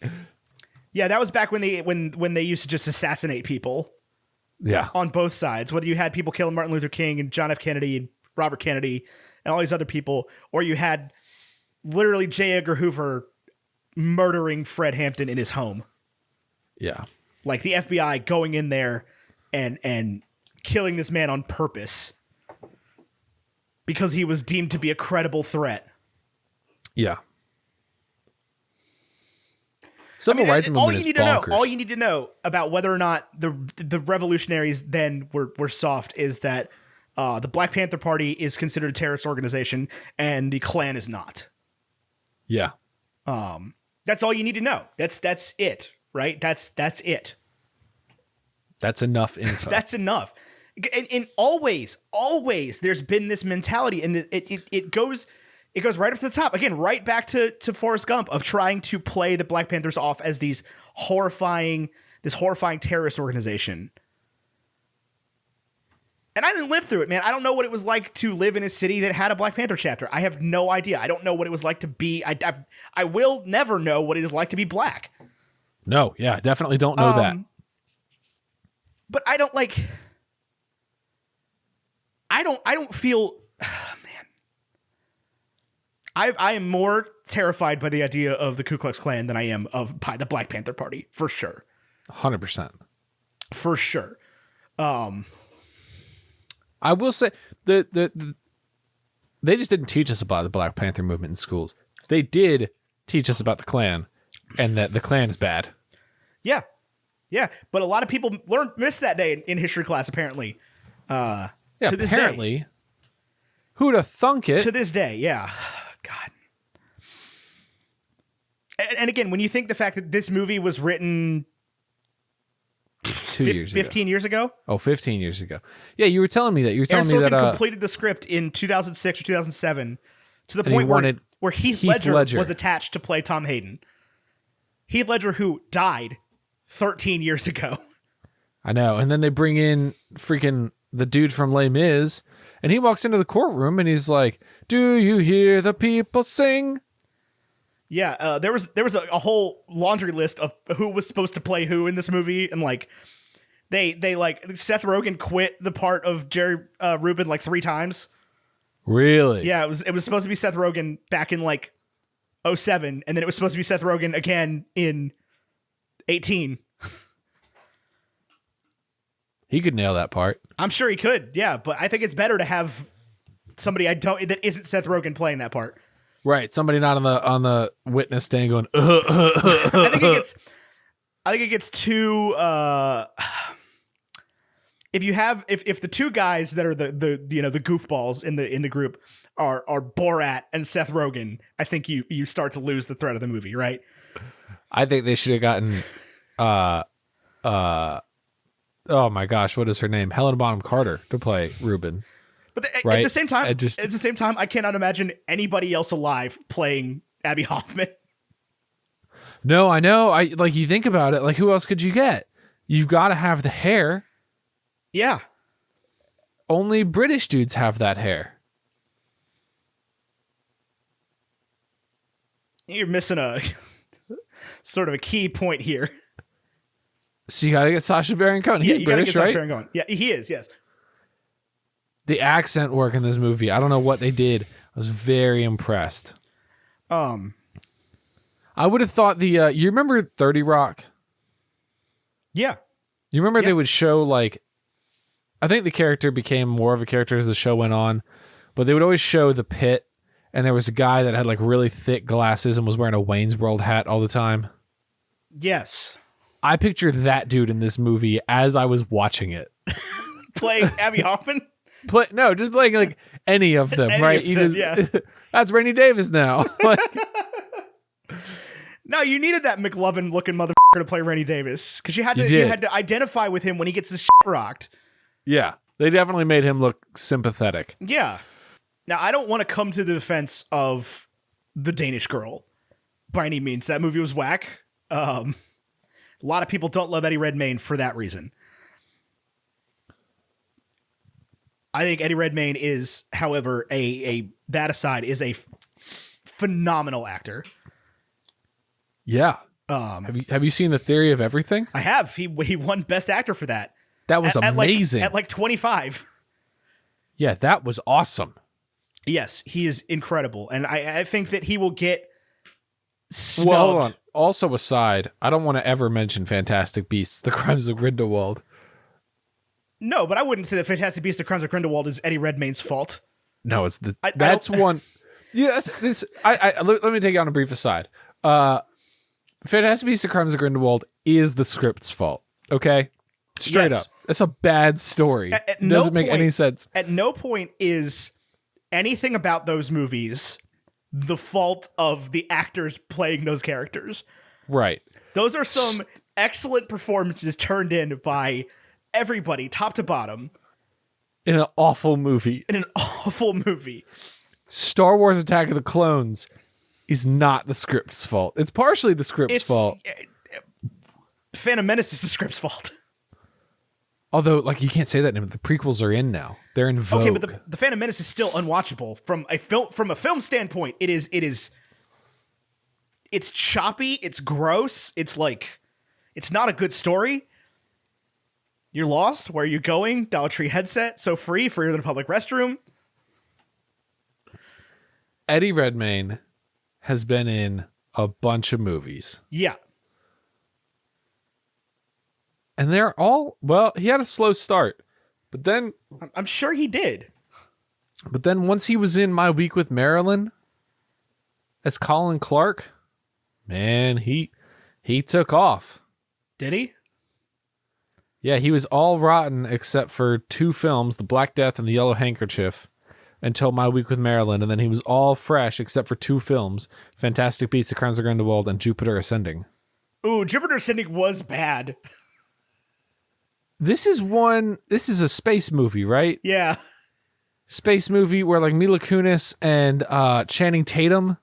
Yeah, that was back when they used to just assassinate people. Yeah, on both sides, whether you had people killing Martin Luther King and John F. Kennedy and Robert Kennedy and all these other people, or you had literally J. Edgar Hoover murdering Fred Hampton in his home. Yeah. Like the FBI going in there and killing this man on purpose because he was deemed to be a credible threat. Yeah. Civil rights movement is bonkers. All you need to know about whether or not the revolutionaries then were soft is that the Black Panther Party is considered a terrorist organization and the Klan is not. Yeah. That's all you need to know. That's it, right? That's it. That's enough info. That's enough. And always there's been this mentality, and it goes right up to the top. Again, right back to Forrest Gump of trying to play the Black Panthers off as this horrifying terrorist organization. And I didn't live through it, man. I don't know what it was like to live in a city that had a Black Panther chapter. I have no idea. I don't know what it was like to be. I will never know what it is like to be black. No, yeah, definitely don't know that. But I don't like. I don't feel. Man, I am more terrified by the idea of the Ku Klux Klan than I am by the Black Panther Party, for sure. 100%. For sure. I will say they just didn't teach us about the Black Panther movement in schools. They did teach us about the Klan and that the Klan is bad. Yeah. Yeah. But a lot of people missed that day in history class, apparently. To this apparently. day. Who'd have thunk it? To this day, yeah. God. And again, when you think the fact that this movie was written 15 years ago? Oh, 15 years ago. Yeah, you were telling me that. You were telling Aaron me Sorkin that completed the script in 2006 or 2007 to the point where Heath Ledger was attached to play Tom Hayden. Heath Ledger, who died 13 years ago. I know. And then they bring in freaking the dude from Les Mis, and he walks into the courtroom and he's like, "Do you hear the people sing?" Yeah, there was a whole laundry list of who was supposed to play who in this movie, and like they like Seth Rogen quit the part of Jerry Rubin like 3 times. Really? Yeah, it was supposed to be Seth Rogen back in like 2007, and then it was supposed to be Seth Rogen again in 2018. He could nail that part. I'm sure he could, yeah, but I think it's better to have somebody that isn't Seth Rogen playing that part. Right, somebody not on the witness stand going. I think it gets too. If the two guys that are the goofballs in the group are Borat and Seth Rogen, I think you start to lose the thread of the movie, right? I think they should have gotten. Oh my gosh, what is her name? Helena Bonham Carter to play Reuben. But right? at the same time, I cannot imagine anybody else alive playing Abby Hoffman. No, I know. Like you think about it, like who else could you get? You've got to have the hair. Yeah. Only British dudes have that hair. You're missing a sort of a key point here. So you got to get Sacha Baron Cohen. He's British, right? Baron Cohen. Yeah, he is. Yes. The accent work in this movie, I don't know what they did. I was very impressed. I would have thought you remember 30 Rock? Yeah. You remember they would show like, I think the character became more of a character as the show went on, but they would always show the pit, and there was a guy that had like really thick glasses and was wearing a Wayne's World hat all the time. Yes. I pictured that dude in this movie as I was watching it. Playing Abby Hoffman? Just playing like any of them, right? Yeah. That's Rainy Davis now. No, you needed that McLovin-looking motherfucker to play Rainy Davis because you had to identify with him when he gets his shit rocked. Yeah, they definitely made him look sympathetic. Yeah. Now, I don't want to come to the defense of The Danish Girl by any means. That movie was whack. A lot of people don't love Eddie Redmayne for that reason. I think Eddie Redmayne is, however, that aside, is a phenomenal actor. Yeah. Have you seen The Theory of Everything? I have. He won Best Actor for that. That was amazing. At like 25. Yeah, that was awesome. Yes, he is incredible. And I think that he will get snubbed. Well, hold on. Also aside, I don't want to ever mention Fantastic Beasts, The Crimes of Grindelwald. No, but I wouldn't say that Fantastic Beasts: The Crimes of Grindelwald is Eddie Redmayne's fault. No, it's that's one. Yes, let me take you on a brief aside. Fantastic Beasts: The Crimes of Grindelwald is the script's fault. Okay, straight up, it's a bad story. It doesn't make any sense. At no point is anything about those movies the fault of the actors playing those characters. Right. Those are some excellent performances turned in by everybody, top to bottom. In an awful movie. Star Wars Attack of the Clones is not the script's fault. It's partially the script's fault. Phantom Menace is the script's fault. Although, like, you can't say that anymore. The prequels are in now. They're in vogue. Okay, but the Phantom Menace is still unwatchable from a film standpoint. It's choppy. It's gross. It's not a good story. You're lost. Where are you going? Dollar Tree headset. So freer than a public restroom. Eddie Redmayne has been in a bunch of movies. Yeah. And they're all, well, he had a slow start. But then... I'm sure he did. But then once he was in My Week with Marilyn as Colin Clark, man, he took off. Did he? Yeah, he was all rotten except for 2 films, The Black Death and The Yellow Handkerchief, until My Week with Marilyn, and then he was all fresh except for 2 films, Fantastic Beasts: The Crimes of Grindelwald and Jupiter Ascending. Ooh, Jupiter Ascending was bad. This is a space movie, right? Yeah. Space movie where like Mila Kunis and Channing Tatum.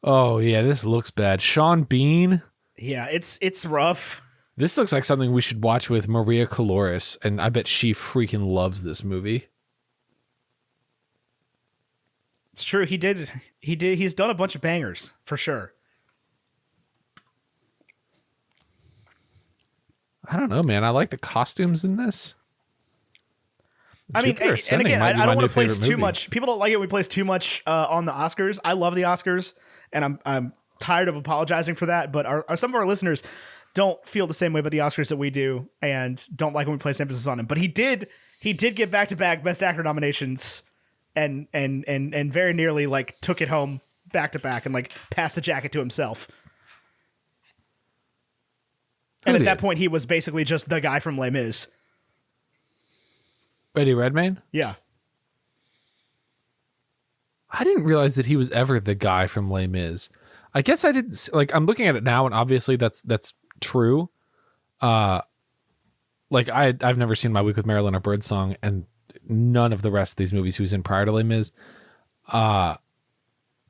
Oh yeah, this looks bad. Sean Bean. Yeah, it's rough. This looks like something we should watch with Maria Calores, and I bet she freaking loves this movie. It's true. He's done a bunch of bangers for sure. I don't know, man. I like the costumes in this. I mean, and again, I don't want to place too much. People don't like it when we place too much on the Oscars. I love the Oscars, and I'm tired of apologizing for that. But some of our listeners don't feel the same way about the Oscars that we do, and don't like when we place emphasis on him. But he did get back-to-back Best Actor nominations, and very nearly like took it home back-to-back and like passed the jacket to himself. And at that point, he was basically just the guy from Les Mis. Eddie Redmayne? Yeah. I didn't realize that he was ever the guy from Les Mis. I guess I didn't, like, I'm looking at it now, and obviously that's true. Like, I've never seen My Week with Marilyn or Birdsong, and none of the rest of these movies he was in prior to Les Mis. But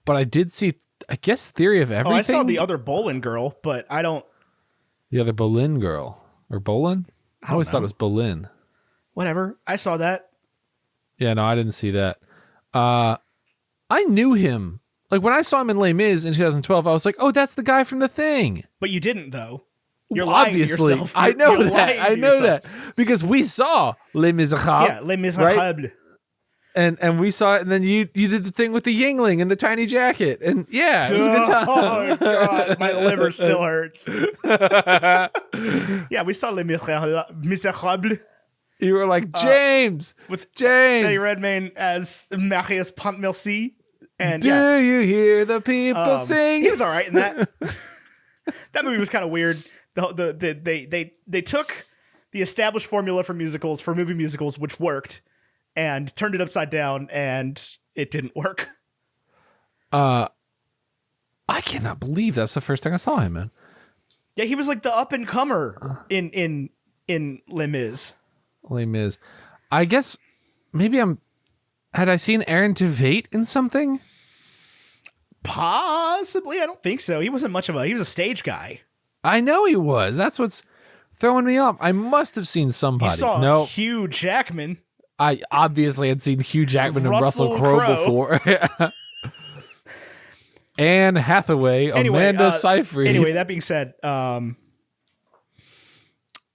I did see, I guess, Theory of Everything. Oh, I saw the other Bolin girl, but I don't... The other Bolin girl. Or Bolin? I always thought it was Bolin. Whatever. I saw that. Yeah, no, I didn't see that. I knew him. Like, when I saw him in Les Mis in 2012, I was like, oh, that's the guy from The Thing. But you didn't, though. You're lying obviously. To yourself. I know that. I know that. Because we saw Les Miserables. Yeah, Les Miserables. Right? And we saw it, and then you did the thing with the Yingling and the tiny jacket, and yeah, it was a good time. Oh god, my liver still hurts. Yeah, we saw Les Miserables. You were like James with James Eddie Redmayne as Marius Pontmercy, and do you hear the people sing? He was all right in that. That movie was kind of weird. They took the established formula for movie musicals, which worked, and turned it upside down, and it didn't work. I cannot believe that's the first thing I saw him in. Yeah, he was like the up and comer in Les Mis. Les Mis. I guess maybe had I seen Aaron Tveit in something? Possibly. I don't think so. He wasn't much of he was a stage guy. I know he was. That's what's throwing me off. I must have seen somebody. You saw Hugh Jackman. I obviously had seen Hugh Jackman and Russell Crowe before. Anne Hathaway, Amanda Seyfried. Anyway, that being said,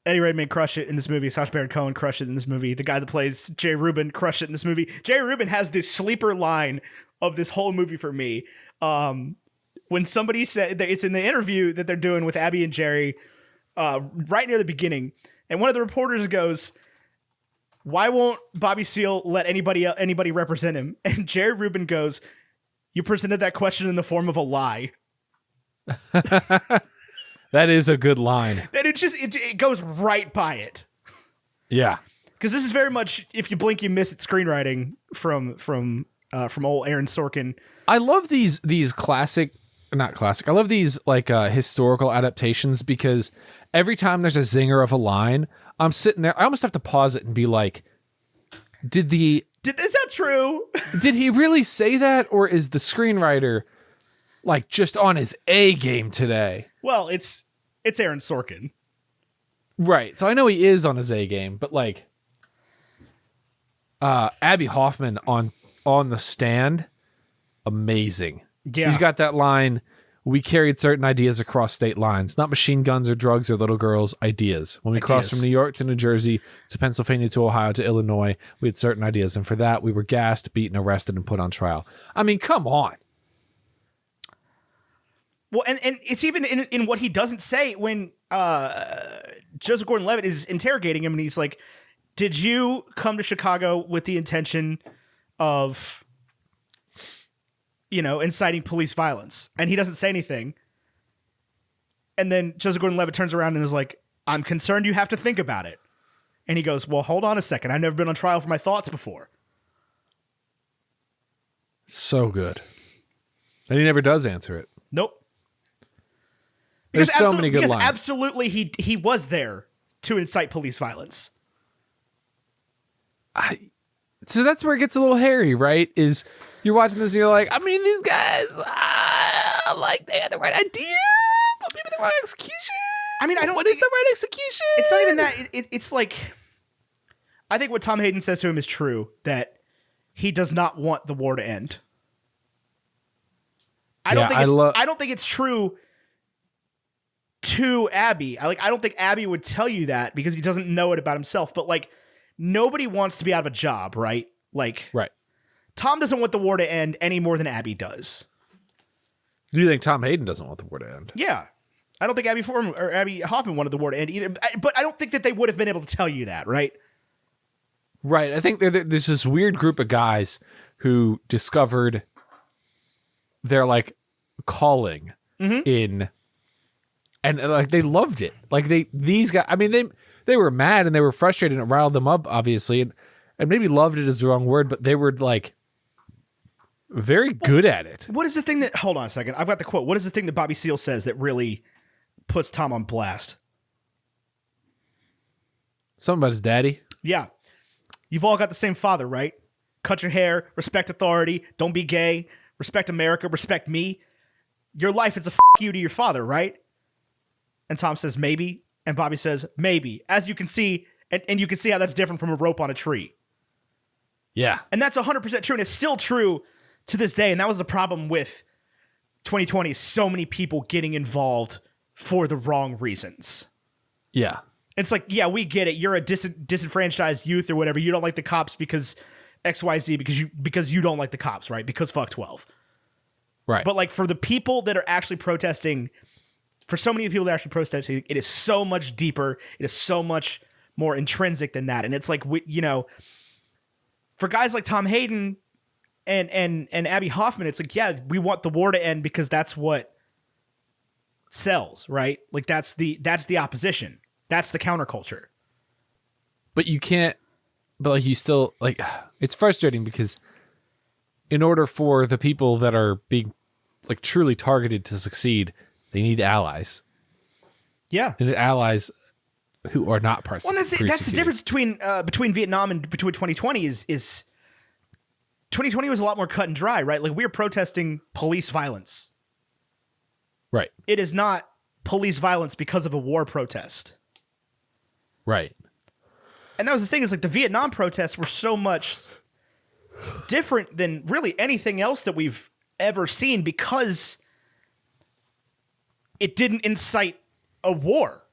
Eddie Redmayne crushed it in this movie. Sacha Baron Cohen crushed it in this movie. The guy that plays Jay Rubin crushed it in this movie. Jay Rubin has this sleeper line of this whole movie for me. When somebody said, it's in the interview that they're doing with Abby and Jerry, right near the beginning, and one of the reporters goes, "Why won't Bobby Seale let anybody represent him?" And Jerry Rubin goes, "You presented that question in the form of a lie." That is a good line. And it goes right by it. Yeah. Because this is very much, if you blink, you miss it screenwriting from old Aaron Sorkin. I love these not classic. I love these historical adaptations because every time there's a zinger of a line, I'm sitting there. I almost have to pause it and be like, is that true? Did he really say that? Or is the screenwriter just on his A game today? Well, it's Aaron Sorkin. Right. So I know he is on his A game, but Abby Hoffman on the stand, amazing. Yeah. He's got that line, "We carried certain ideas across state lines, not machine guns or drugs or little girls, ideas. When we crossed from New York to New Jersey to Pennsylvania to Ohio to Illinois, we had certain ideas. And for that, we were gassed, beaten, arrested, and put on trial." I mean, come on. Well, and it's even in what he doesn't say when Joseph Gordon-Levitt is interrogating him, and he's like, "Did you come to Chicago with the intention of, inciting police violence?" And he doesn't say anything. And then Joseph Gordon-Levitt turns around and is like, "I'm concerned you have to think about it." And he goes, "Well, hold on a second. I've never been on trial for my thoughts before." So good. And he never does answer it. Nope. There's so many good lines. Absolutely, he was there to incite police violence. So that's where it gets a little hairy, right? Is you're watching this and you're like, I mean, these guys, they had the right idea, but maybe the wrong execution. I mean, what is the right execution? It's not even that. It's like, I think what Tom Hayden says to him is true, that he does not want the war to end. I don't think it's true to Abby. I don't think Abby would tell you that because he doesn't know it about himself. But nobody wants to be out of a job, right? Right. Tom doesn't want the war to end any more than Abby does. Do you think Tom Hayden doesn't want the war to end? Yeah. I don't think Abby Hoffman wanted the war to end either. But I don't think that they would have been able to tell you that, right? Right. I think there's this weird group of guys who discovered their calling in, and they loved it. These guys, I mean, they were mad and they were frustrated and it riled them up, obviously. And maybe loved it is the wrong word, but they were very good at it. What is the thing that, hold on a second. I've got the quote. What is the thing that Bobby Seale says that really puts Tom on blast? Something about his daddy. Yeah. "You've all got the same father, right? Cut your hair, respect authority, don't be gay, respect America, respect me. Your life is a you to your father, right?" And Tom says, "Maybe." And Bobby says, "Maybe. As you can see, and you can see how that's different from a rope on a tree." Yeah. And that's 100% true. And it's still true to this day. And that was the problem with 2020. So many people getting involved for the wrong reasons. Yeah. It's yeah, we get it. You're a disenfranchised youth or whatever. You don't like the cops because XYZ, because you don't like the cops, right? Because fuck 12. Right. But for the people that are actually protesting, for so many people that are actually protesting, it is so much deeper. It is so much more intrinsic than that. And it's for guys like Tom Hayden and Abby Hoffman, it's yeah, we want the war to end because that's what sells, right? That's the opposition. That's the counterculture. But you can't, you still, it's frustrating because in order for the people that are being truly targeted to succeed, they need allies. Yeah. They need allies who are not persecuted. Well, that's the difference between Vietnam and between 2020 is 2020 was a lot more cut and dry, right? Like, we were protesting police violence. Right. It is not police violence because of a war protest. Right. And that was the thing, is like the Vietnam protests were so much different than really anything else that we've ever seen because it didn't incite a war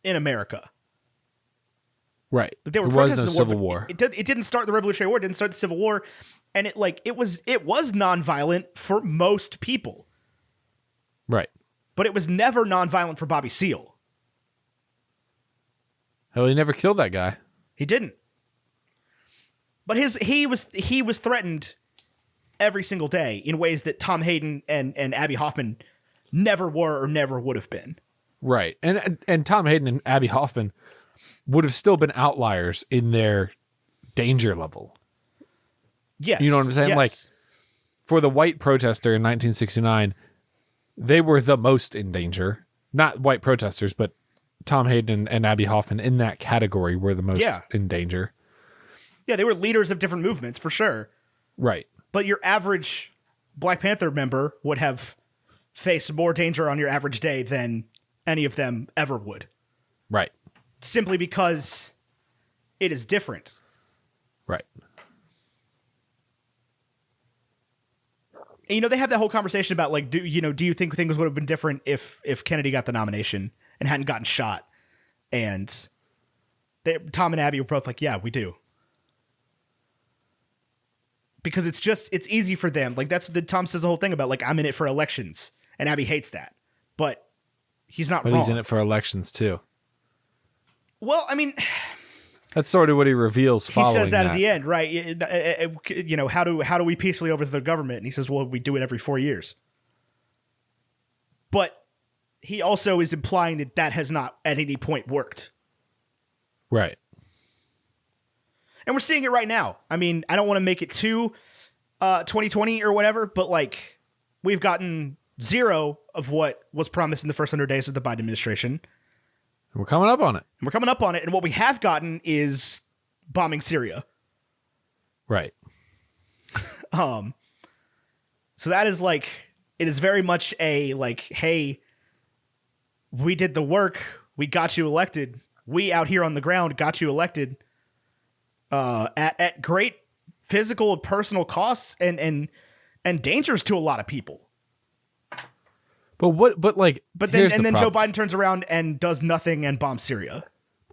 in America. Right. Like, they were there was protesting no the Civil war. War. It didn't start the Revolutionary War. It didn't start the Civil War. And it was nonviolent for most people. Right. But it was never nonviolent for Bobby Seale. Hell, he never killed that guy. He didn't. But he was threatened every single day in ways that Tom Hayden and Abby Hoffman never were or never would have been. Right. And Tom Hayden and Abby Hoffman would have still been outliers in their danger level. Yes. You know what I'm saying? Yes. Like, for the white protester in 1969, they were the most in danger. Not white protesters, but Tom Hayden and Abby Hoffman in that category were the most in danger. Yeah, they were leaders of different movements, for sure. Right. But your average Black Panther member would have faced more danger on your average day than any of them ever would. Right. Simply because it is different. Right. And, they have that whole conversation about, like, do you think things would have been different if Kennedy got the nomination and hadn't gotten shot? And Tom and Abby were both like, yeah, we do. Because it's easy for them. Like, Tom says the whole thing about, like, I'm in it for elections. And Abby hates that. But he's not wrong. But he's in it for elections, too. Well, I mean, that's sort of what he reveals following that. He says that at the end, right? How do we peacefully overthrow the government? And he says, well, we do it every 4 years. But he also is implying that has not at any point worked. Right. And we're seeing it right now. I mean, I don't want to make it too 2020 or whatever, but, like, we've gotten zero of what was promised in the first 100 days of the Biden administration. We're coming up on it. And what we have gotten is bombing Syria. Right. So that is, like, it is very much a, like, hey, we did the work. We got you elected. We out here on the ground got you elected at great physical and personal costs and dangers to a lot of people. But then Joe Biden turns around and does nothing and bombs Syria.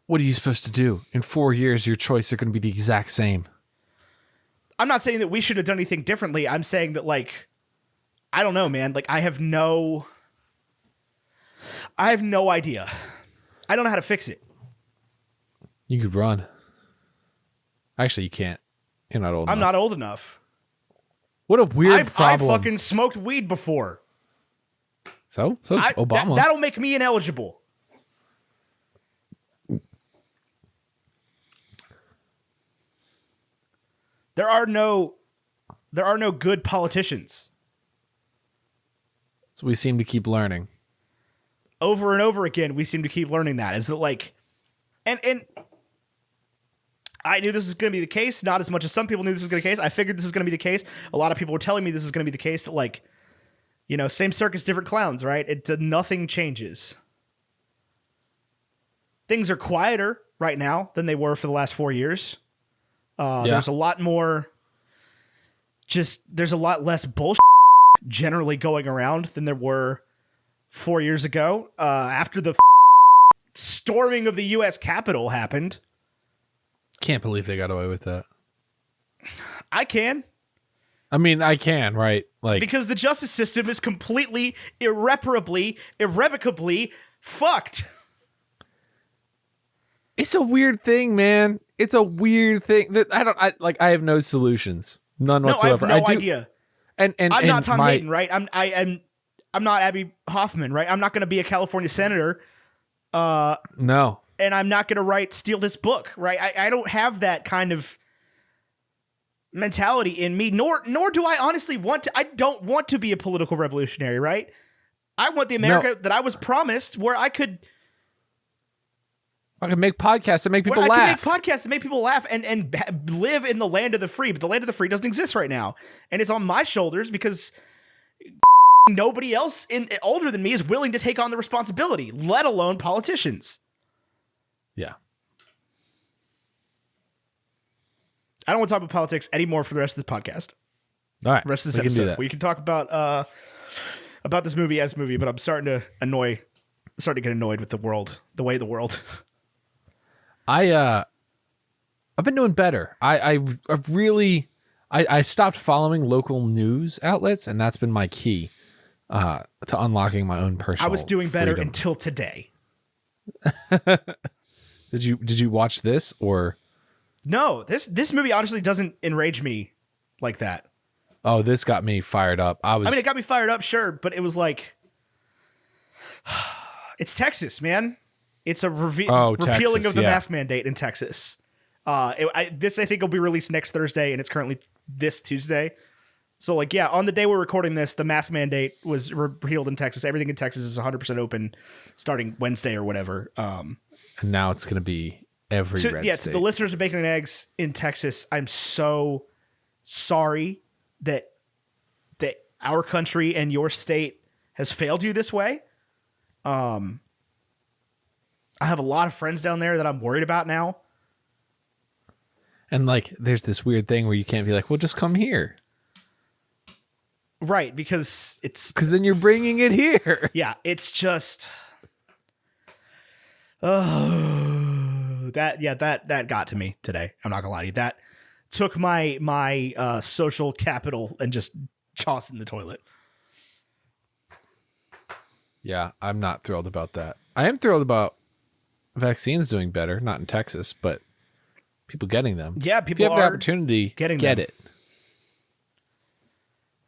What are you supposed to do? In 4 years, your choices are going to be the exact same. I'm not saying that we should have done anything differently. I'm saying that, like, I don't know, man. Like, I have no idea. I don't know how to fix it. You could run. Actually, you can't. You're not old enough. I'm not old enough. What a weird problem. I fucking smoked weed before. So Obama. That'll make me ineligible. There are no good politicians. So we seem to keep learning. Over and over again, we seem to keep learning that. Is that, like, and I knew this was going to be the case, not as much as some people knew this was going to be the case. I figured this was going to be the case. A lot of people were telling me this was going to be the case, that, like, same circus, different clowns, right? Nothing changes. Things are quieter right now than they were for the last 4 years. There's a lot more, there's a lot less bullshit generally going around than there were 4 years ago. After the storming of the U.S. Capitol happened. Can't believe they got away with that. I can. I mean, I can, right? Like, because the justice system is completely, irreparably, irrevocably fucked. It's a weird thing, man. It's a weird thing that I have no solutions. None whatsoever. I have no idea. And I'm not Tom Hayden, right? I'm not Abby Hoffman, right? I'm not going to be a California senator. No. And I'm not going to steal this book, right? I don't have that kind of mentality in me, nor do I honestly want to. I don't want to be a political revolutionary, right? I want the America that I was promised, where I could I can make podcasts that make people I laugh. can make podcasts that make people laugh and live in the land of the free, but the land of the free doesn't exist right now. And it's on my shoulders because nobody else older than me is willing to take on the responsibility, let alone politicians. Yeah. I don't want to talk about politics anymore for the rest of this podcast. All right. The rest of this episode. We can talk about this movie as a movie, but I'm starting to get annoyed with the world, the way the world. I've been doing better. I stopped following local news outlets, and that's been my key to unlocking my own personal. I was doing better freedom. until today. Did you watch this or? No, this movie honestly doesn't enrage me like that. Oh, this got me fired up. It got me fired up, sure, but it was like, it's Texas, man. It's a repealing Texas, of the mask mandate in Texas. This I think will be released next Thursday, and it's currently this Tuesday. So like, yeah, on the day we're recording this, the mask mandate was repealed in Texas. Everything in Texas is 100% open starting Wednesday or whatever. And now it's going to be every red state. To the listeners of Bacon and Eggs in Texas, I'm so sorry that our country and your state has failed you this way. I have a lot of friends down there that I'm worried about now. And like, there's this weird thing where you can't be like, well, just come here. Right, because then you're bringing it here. Yeah, it's just that got to me today. I'm not gonna lie to you. That took my social capital and just tossed in the toilet. Yeah, I'm not thrilled about that. I am thrilled about vaccines doing better, not in Texas, but people getting them. Yeah, people if you have the opportunity, get it.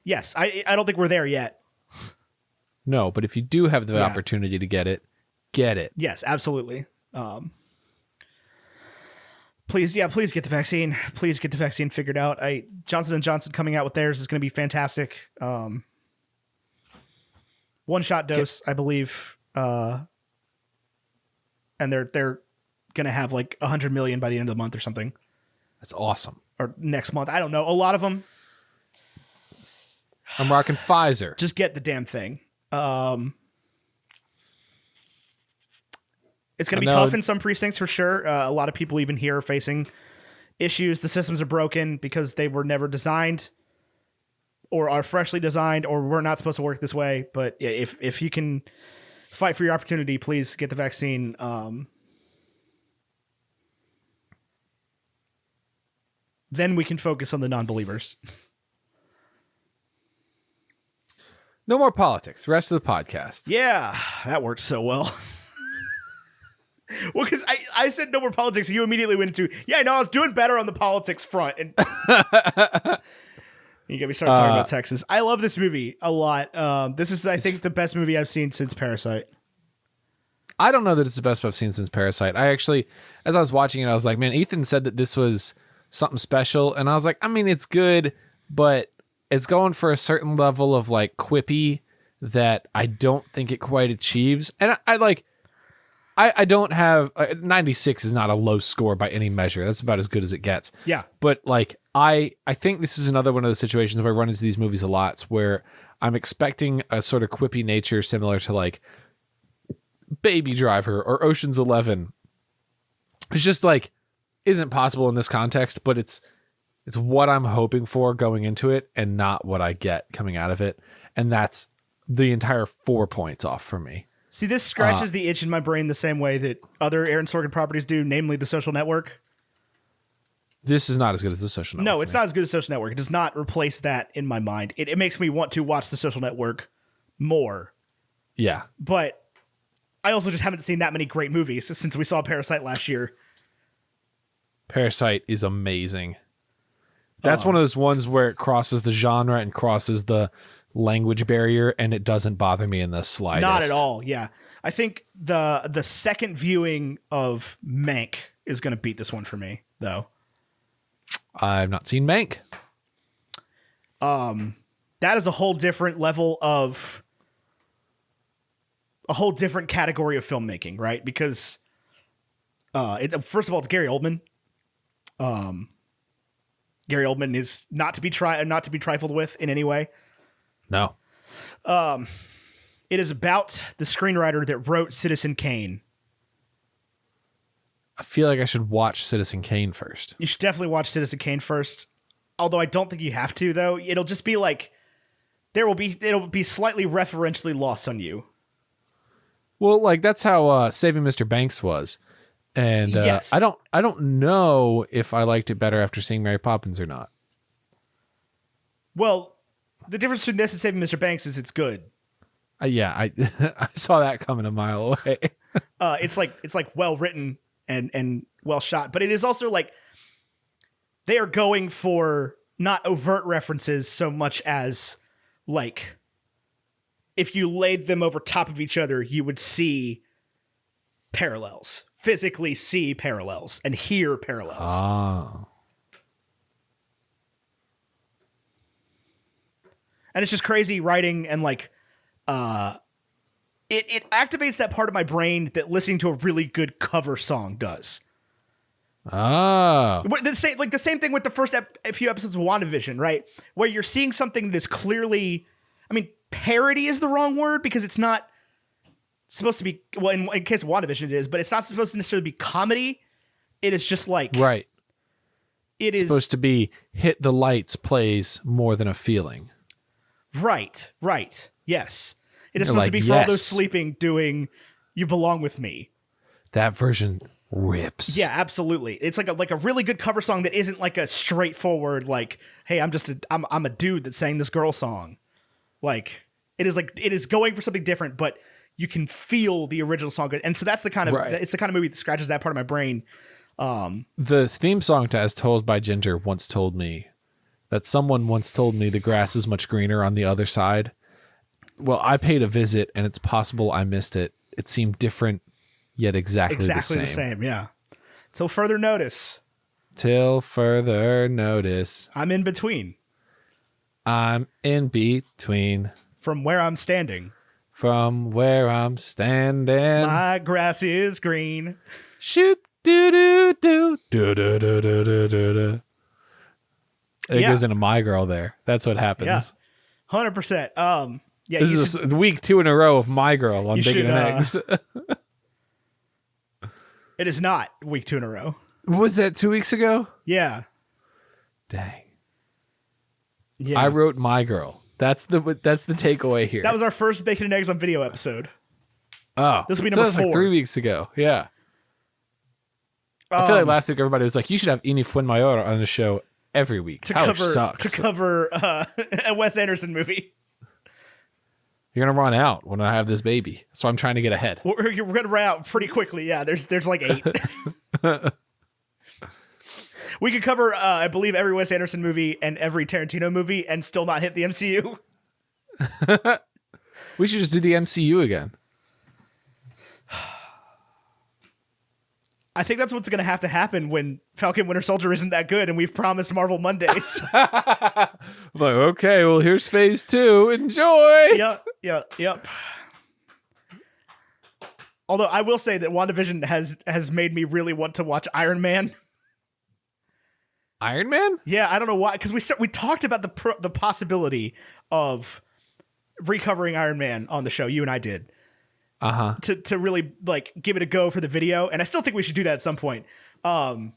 Yes, I don't think we're there yet. No, but if you do have the opportunity to get it, get it. Yes, absolutely. Please get the vaccine. Please get the vaccine figured out. Johnson & Johnson coming out with theirs is going to be fantastic. One-shot dose, I believe. And they're going to have like 100 million by the end of the month or something. That's awesome. Or next month. I don't know. A lot of them. I'm rocking Pfizer. Just get the damn thing. It's going to be tough in some precincts for sure. A lot of people even here are facing issues. The systems are broken because they were never designed or are freshly designed or were not supposed to work this way. But if you can fight for your opportunity, please get the vaccine. Then we can focus on the non-believers. No more politics. Rest of the podcast. Yeah, that worked so well. Well, because I said no more politics, you immediately went into, I was doing better on the politics front. And you got me started talking about Texas. I love this movie a lot. This is, I think, the best movie I've seen since Parasite. I don't know that it's the best I've seen since Parasite. I actually, as I was watching it, I was like, man, Ethan said that this was something special. And I was like, I mean, it's good, but it's going for a certain level of like quippy that I don't think it quite achieves. And I don't have 96 is not a low score by any measure. That's about as good as it gets. Yeah. But like, I think this is another one of those situations where I run into these movies a lot where I'm expecting a sort of quippy nature similar to like Baby Driver or Ocean's 11. It's just like, isn't possible in this context, but it's what I'm hoping for going into it and not what I get coming out of it. And that's the entire 4 points off for me. See, this scratches the itch in my brain the same way that other Aaron Sorkin properties do, namely The Social Network. This is not as good as The Social Network. No, it's not as good as Social Network. It does not replace that in my mind. It makes me want to watch The Social Network more. Yeah. But I also just haven't seen that many great movies since we saw Parasite last year. Parasite is amazing. That's one of those ones where it crosses the genre and crosses the language barrier, and it doesn't bother me in the slightest. Not at all. Yeah, I think the second viewing of Mank is going to beat this one for me, though. I've not seen Mank. That is a whole different level of a whole different category of filmmaking, right? Because First of all, it's Gary Oldman. Gary Oldman is not to be trifled with in any way. No. It is about the screenwriter that wrote Citizen Kane. I feel like I should watch Citizen Kane first. You should definitely watch Citizen Kane first. Although I don't think you have to, though. It'll just be like it'll be slightly referentially lost on you. Well, like that's how Saving Mr. Banks was. And yes. I don't know if I liked it better after seeing Mary Poppins or not. Well, the difference between this and Saving Mr. Banks is it's good. I saw that coming a mile away. It's like well written and well shot, but it is also like they are going for not overt references so much as like if you laid them over top of each other, you would see parallels. Physically see parallels and hear parallels. Oh. And it's just crazy writing and like it activates that part of my brain that listening to a really good cover song does. Oh. The same thing with the first few episodes of WandaVision, right? Where you're seeing something that's clearly, I mean, parody is the wrong word because it's not supposed to be, well, in case of WandaVision it is, but it's not supposed to necessarily be comedy. It is just like... Right. It's supposed to be hit the lights plays more than a feeling. Right. Yes. It is You're supposed like, to be yes. Frodo sleeping doing You Belong With Me. That version rips. Yeah, absolutely. It's like a really good cover song that isn't like a straightforward, like, hey, I'm a dude that sang this girl song. Like, it is going for something different, but you can feel the original song. And so that's the kind of, it's the kind of movie that scratches that part of my brain. The theme song to As Told by Ginger once told me that someone once told me the grass is much greener on the other side. Well, I paid a visit and it's possible I missed it. It seemed different, yet exactly the same. Yeah. Till further notice. I'm in between. From where I'm standing. My grass is green. Shoot, do do do do do do do do do. It goes into My Girl there. That's what happens. Yeah, 100%. Yeah, this is week 2 in a row of My Girl on Bacon and Eggs. It is not week 2 in a row. Was that 2 weeks ago? Yeah. Dang. Yeah. I wrote My Girl. That's the takeaway here. That was our first Bacon and Eggs on Video episode. Oh, this will be number 4. Like 3 weeks ago. Yeah. I feel like last week everybody was like, you should have Ini Fuenmayor on the show every week. Tyler sucks. To cover a Wes Anderson movie. You're gonna run out when I have this baby, so I'm trying to get ahead. We're gonna run out pretty quickly. Yeah, there's like 8. We could cover, I believe, every Wes Anderson movie and every Tarantino movie and still not hit the MCU. We should just do the MCU again. I think that's what's going to have to happen when Falcon Winter Soldier isn't that good and we've promised Marvel Mondays. Like, okay, well, here's phase 2. Enjoy. Yep. Although I will say that WandaVision has made me really want to watch Iron Man. Iron Man? Yeah, I don't know why, because we talked about the possibility of recovering Iron Man on the show. You and I did. To really like give it a go for the video, and I still think we should do that at some point. And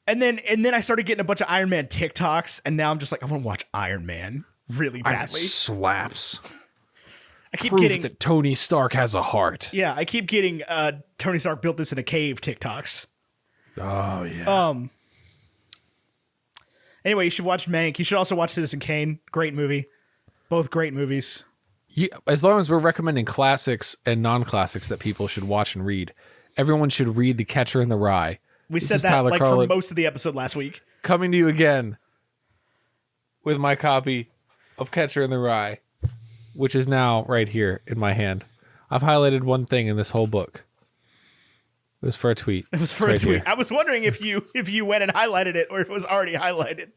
then I started getting a bunch of Iron Man TikToks, and now I'm just like, I want to watch Iron Man really badly. Iron slaps. I keep Prove getting that Tony Stark has a heart. Yeah, I keep getting Tony Stark built this in a cave TikToks. Oh yeah. Anyway, you should watch Mank. You should also watch Citizen Kane. Great movie. Both great movies. As long as we're recommending classics and non-classics that people should watch and read, everyone should read The Catcher in the Rye. We said that like for most of the episode last week. Coming to you again with my copy of Catcher in the Rye, which is now right here in my hand. I've highlighted one thing in this whole book. It was for a tweet. It was for a tweet. Here. I was wondering if you went and highlighted it or if it was already highlighted.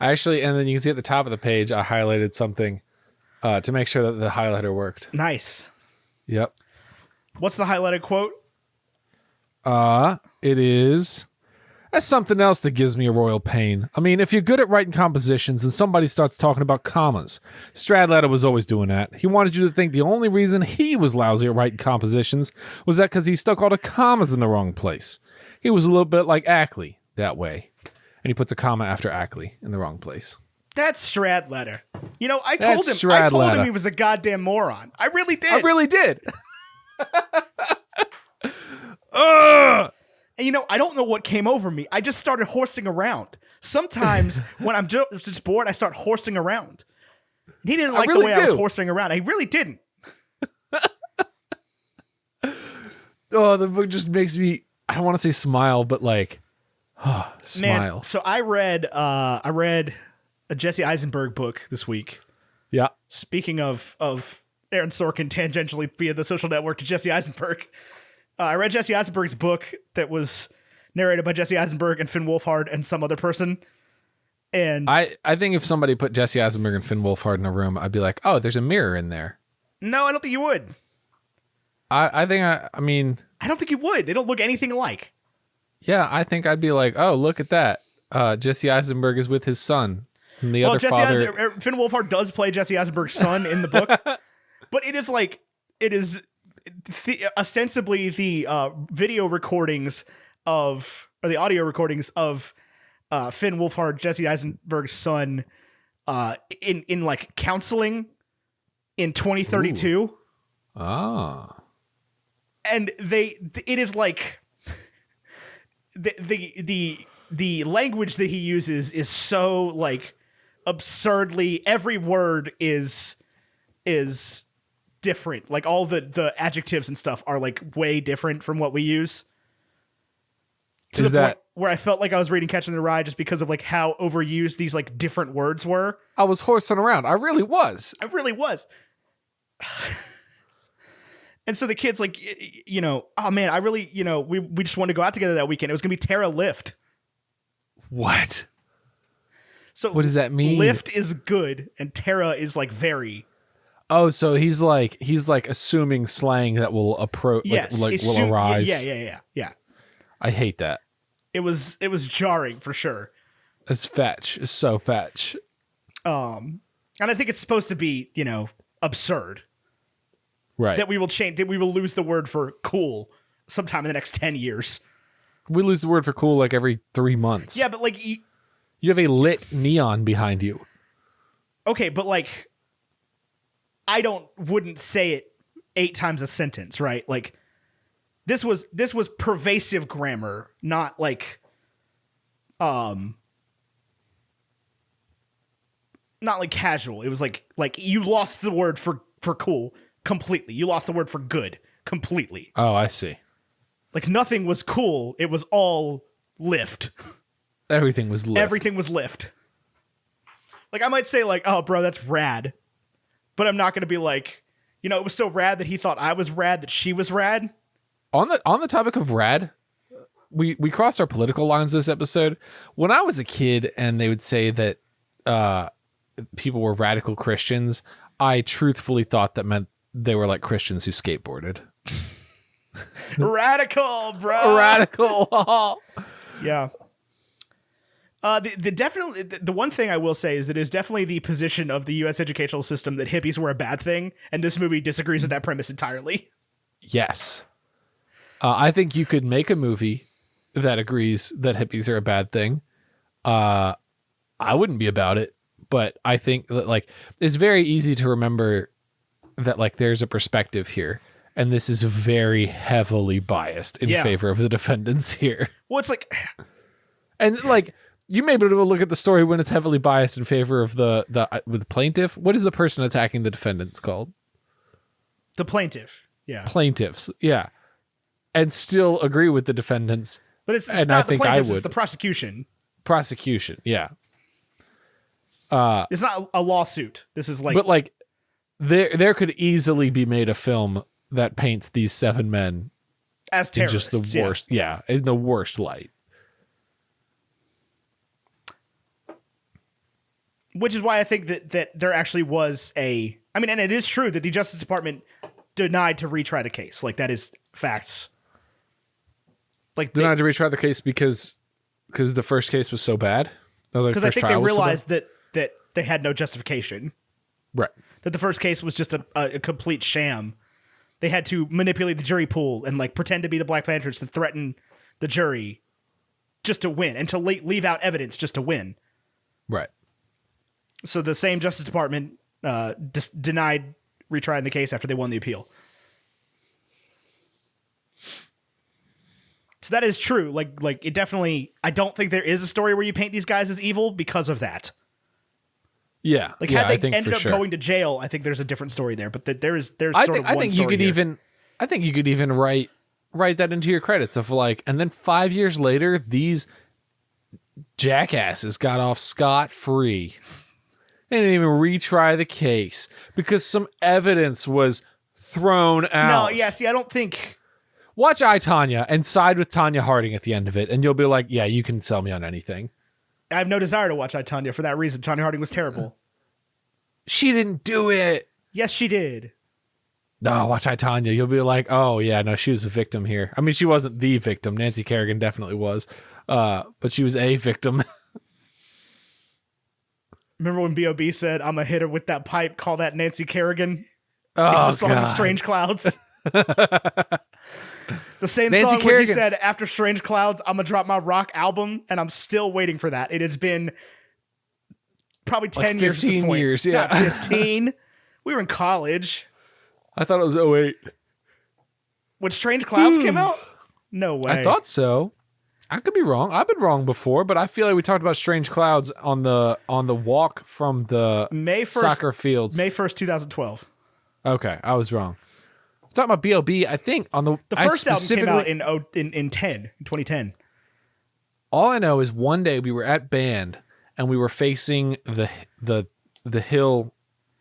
Actually, and then you can see at the top of the page, I highlighted something to make sure that the highlighter worked. Nice. Yep. What's the highlighted quote? It is. That's something else that gives me a royal pain. I mean, if you're good at writing compositions and somebody starts talking about commas, Stradlater was always doing that. He wanted you to think the only reason he was lousy at writing compositions was that because he stuck all the commas in the wrong place. He was a little bit like Ackley that way. And he puts a comma after Ackley in the wrong place. That's Stradlater. You know, I told him he was a goddamn moron. I really did. I really did. Ugh! And you know, I don't know what came over me. I just started horsing around. Sometimes when I'm just bored, I start horsing around. He didn't like the way I was horsing around. He really didn't. Oh, the book just makes me, I don't want to say smile, but like, smile. Man, so I read a Jesse Eisenberg book this week. Yeah. Speaking of Aaron Sorkin tangentially via the Social Network to Jesse Eisenberg. I read Jesse Eisenberg's book that was narrated by Jesse Eisenberg and Finn Wolfhard and some other person. And I think if somebody put Jesse Eisenberg and Finn Wolfhard in a room, I'd be like, oh, there's a mirror in there. No, I don't think you would. I mean, I don't think you would. They don't look anything alike. Yeah, I think I'd be like, oh, look at that. Jesse Eisenberg is with his son. And the other father. Finn Wolfhard does play Jesse Eisenberg's son in the book. But it is ostensibly the video recordings or the audio recordings of Finn Wolfhard, Jesse Eisenberg's son, in like counseling in 2032. Ooh. Ah. And it is like the language that he uses is so like absurdly, every word is different. Like all the adjectives and stuff are like way different from what we use. To the point where I felt like I was reading Catcher in the Rye just because of like how overused these like different words were. I was horsing around. I really was. And so the kid's like, you know, oh man, I really, you know, we just wanted to go out together that weekend. It was gonna be Tara Lift. What? So what does that mean? Lift is good, and Tara is like very. Oh, so he's like assuming slang that will approach, yes, will arise. Yeah. I hate that. It was jarring for sure. It's fetch. It's so fetch. And I think it's supposed to be, you know, absurd. Right. That we will lose the word for cool sometime in the next 10 years. We lose the word for cool like every 3 months. Yeah, but like you have a lit neon behind you. Okay, but like I wouldn't say it 8 times a sentence, right? Like this was pervasive grammar, not like not like casual. It was like you lost the word for cool completely. You lost the word for good completely. Oh, I see. Like nothing was cool. It was all lift. Everything was lift. Everything was lift. Like I might say like, oh bro, that's rad. But I'm not going to be like, you know, it was so rad that he thought I was rad, that she was rad. On the topic of rad, we crossed our political lines this episode. When I was a kid and they would say that people were radical Christians, I truthfully thought that meant they were like Christians who skateboarded. Radical, bro. Radical. Yeah. The one thing I will say is that it is definitely the position of the U.S. educational system that hippies were a bad thing, and this movie disagrees with that premise entirely. Yes. I think you could make a movie that agrees that hippies are a bad thing. I wouldn't be about it, but I think that like it's very easy to remember that like there's a perspective here, and this is very heavily biased in favor of the defendants here. Well, it's like, and like you may be able to look at the story when it's heavily biased in favor of the plaintiff. What is the person attacking the defendants called? The plaintiff. Yeah. Plaintiffs. Yeah. And still agree with the defendants. But it's not the plaintiffs, it's the prosecution. Prosecution. Yeah. It's not a lawsuit. This is like, but like there could easily be made a film that paints these 7 men as terrorists. In just the worst. Yeah. In the worst light. Which is why I think that there actually was and it is true that the Justice Department denied to retry the case. Like that is facts. Like denied to retry the case because the first case was so bad. Because I think they realized that they had no justification. Right. That the first case was just a complete sham. They had to manipulate the jury pool and like pretend to be the Black Panthers to threaten the jury just to win and to leave out evidence just to win. Right. So the same Justice Department denied retrying the case after they won the appeal. So that is true. Like it definitely. I don't think there is a story where you paint these guys as evil because of that. Yeah. Like yeah, had they ended up going to jail, I think there's a different story there. But there's I sort think, of I one think story you could here. even. I think you could even write that into your credits of like, and then 5 years later, these jackasses got off scot-free. They didn't even retry the case because some evidence was thrown out. No, yeah. See, I don't think. Watch I, Tonya and side with Tanya Harding at the end of it, and you'll be like, yeah, you can sell me on anything. I have no desire to watch I, Tonya for that reason. Tanya Harding was terrible. She didn't do it. Yes, she did. No, watch I, Tonya. You'll be like, oh, yeah, no, she was the victim here. I mean, she wasn't the victim. Nancy Kerrigan definitely was. But she was a victim. Remember when B.O.B. said, I'm a hitter with that pipe, call that Nancy Kerrigan? Oh, the song God. Strange Clouds. The same Nancy song where he Kerrigan said, after Strange Clouds, I'm going to drop my rock album, and I'm still waiting for that. It has been probably 10 like years at this 15 point. years, yeah. Not 15. We were in college. I thought it was 08. When Strange Clouds came out? No way. I thought so. I could be wrong. I've been wrong before, but I feel like we talked about Strange Clouds on the walk from the May 1st, soccer fields. May 1st, 2012. Okay, I was wrong. I'm talking about B.O.B. I think on the first album came out in 2010. All I know is one day we were at band and we were facing the hill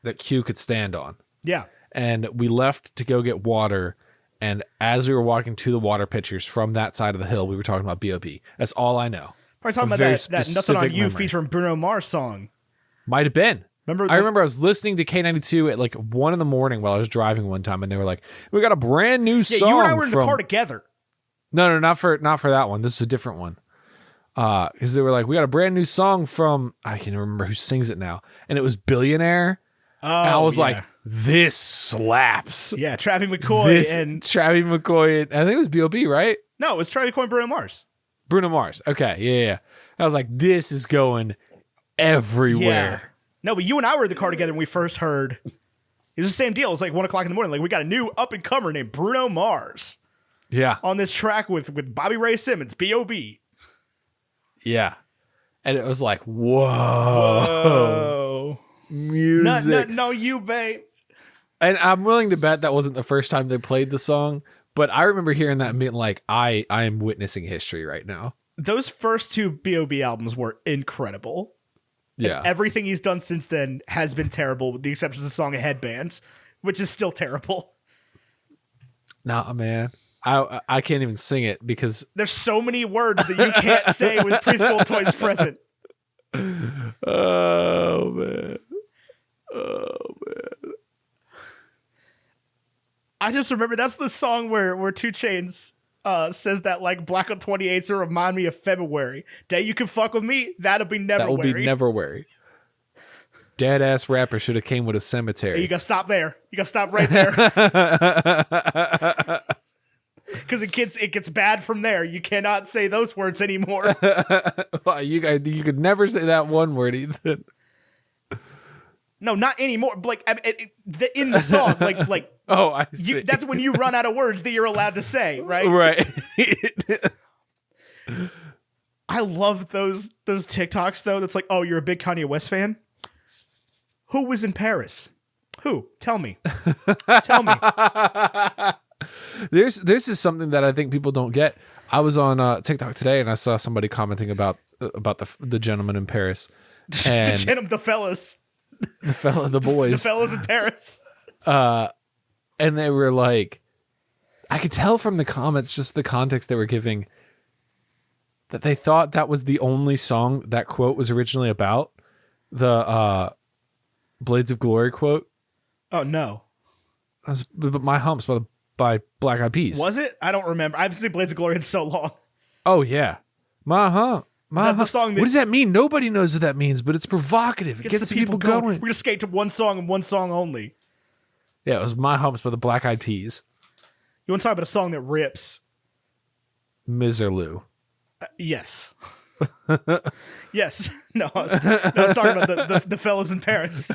that Q could stand on. Yeah. And we left to go get water. And as we were walking to the water pitchers from that side of the hill, we were talking about B.O.B. That's all I know. Probably talking about that Nothing on You featuring Bruno Mars song. Might have been. Remember? I remember I was listening to K92 at like 1 a.m. while I was driving one time, and they were like, "We got a brand new song." You and I were in the car together. No, not for that one. This is a different one. Because they were like, "We got a brand new song from," I can't remember who sings it now, and it was Billionaire. Oh, and I was like, "This slaps." Yeah, Travis McCoy and Travis McCoy. I think it was B.O.B. right? No, it was Travis McCoy and Bruno Mars. Bruno Mars. Okay, yeah. I was like, "This is going everywhere." Yeah. No, but you and I were in the car together when we first heard. It was the same deal. It was like 1 o'clock in the morning. Like, we got a new up-and-comer named Bruno Mars. Yeah. On this track with Bobby Ray Simmons, B.O.B. Yeah. And it was like, whoa. Music. No, you, babe. And I'm willing to bet that wasn't the first time they played the song, but I remember hearing that and being like, I am witnessing history right now. Those first two B.O.B. albums were incredible. Yeah. And everything he's done since then has been terrible, with the exception of the song Headbands, which is still terrible. Nah, man. I can't even sing it because there's so many words that you can't say with Preschool Toys present. Oh, man. I just remember that's the song where 2 Chainz says that like Black on 28s will remind me of February. Day you can fuck with me, that'll be never. That will be Neverwary. Dead ass rapper should have came with a cemetery. Hey, you gotta stop there. You gotta stop right there. Because it gets bad from there. You cannot say those words anymore. Well, you could never say that one word, Ethan. No, not anymore. Like in the song, like. Oh, I see. That's when you run out of words that you're allowed to say, right? Right. I love those TikToks though. That's like, oh, you're a big Kanye West fan. Who was in Paris? Who? Tell me. Tell me. This is something that I think people don't get. I was on TikTok today and I saw somebody commenting about the gentleman in Paris, and the fellas, the boys, the fellas in Paris. And they were like, I could tell from the comments, just the context they were giving, that they thought that was the only song that quote was originally about. The Blades of Glory quote. Oh no, but My Humps by Black Eyed Peas. Was it? I don't remember. I haven't seen Blades of Glory in so long. Oh yeah, my the song that- what does that mean? Nobody knows what that means, but it's provocative. It gets the people going. We're gonna skate to one song and one song only. Yeah, it was My Humps by the Black Eyed Peas. You want to talk about a song that rips? Miserlou. Yes. Yes. No, I was talking about the fellas in Paris.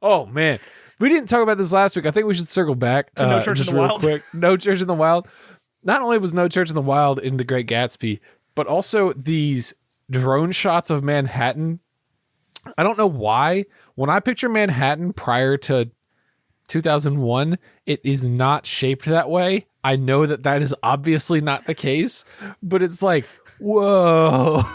Oh man, we didn't talk about this last week. I think we should circle back to No Church in just the real Wild. quick. No Church in the Wild. Not only was No Church in the Wild in The Great Gatsby, but also these drone shots of Manhattan. I don't know why. When I picture Manhattan prior to 2001, it is not shaped that way. I know that is obviously not the case, but it's like, whoa.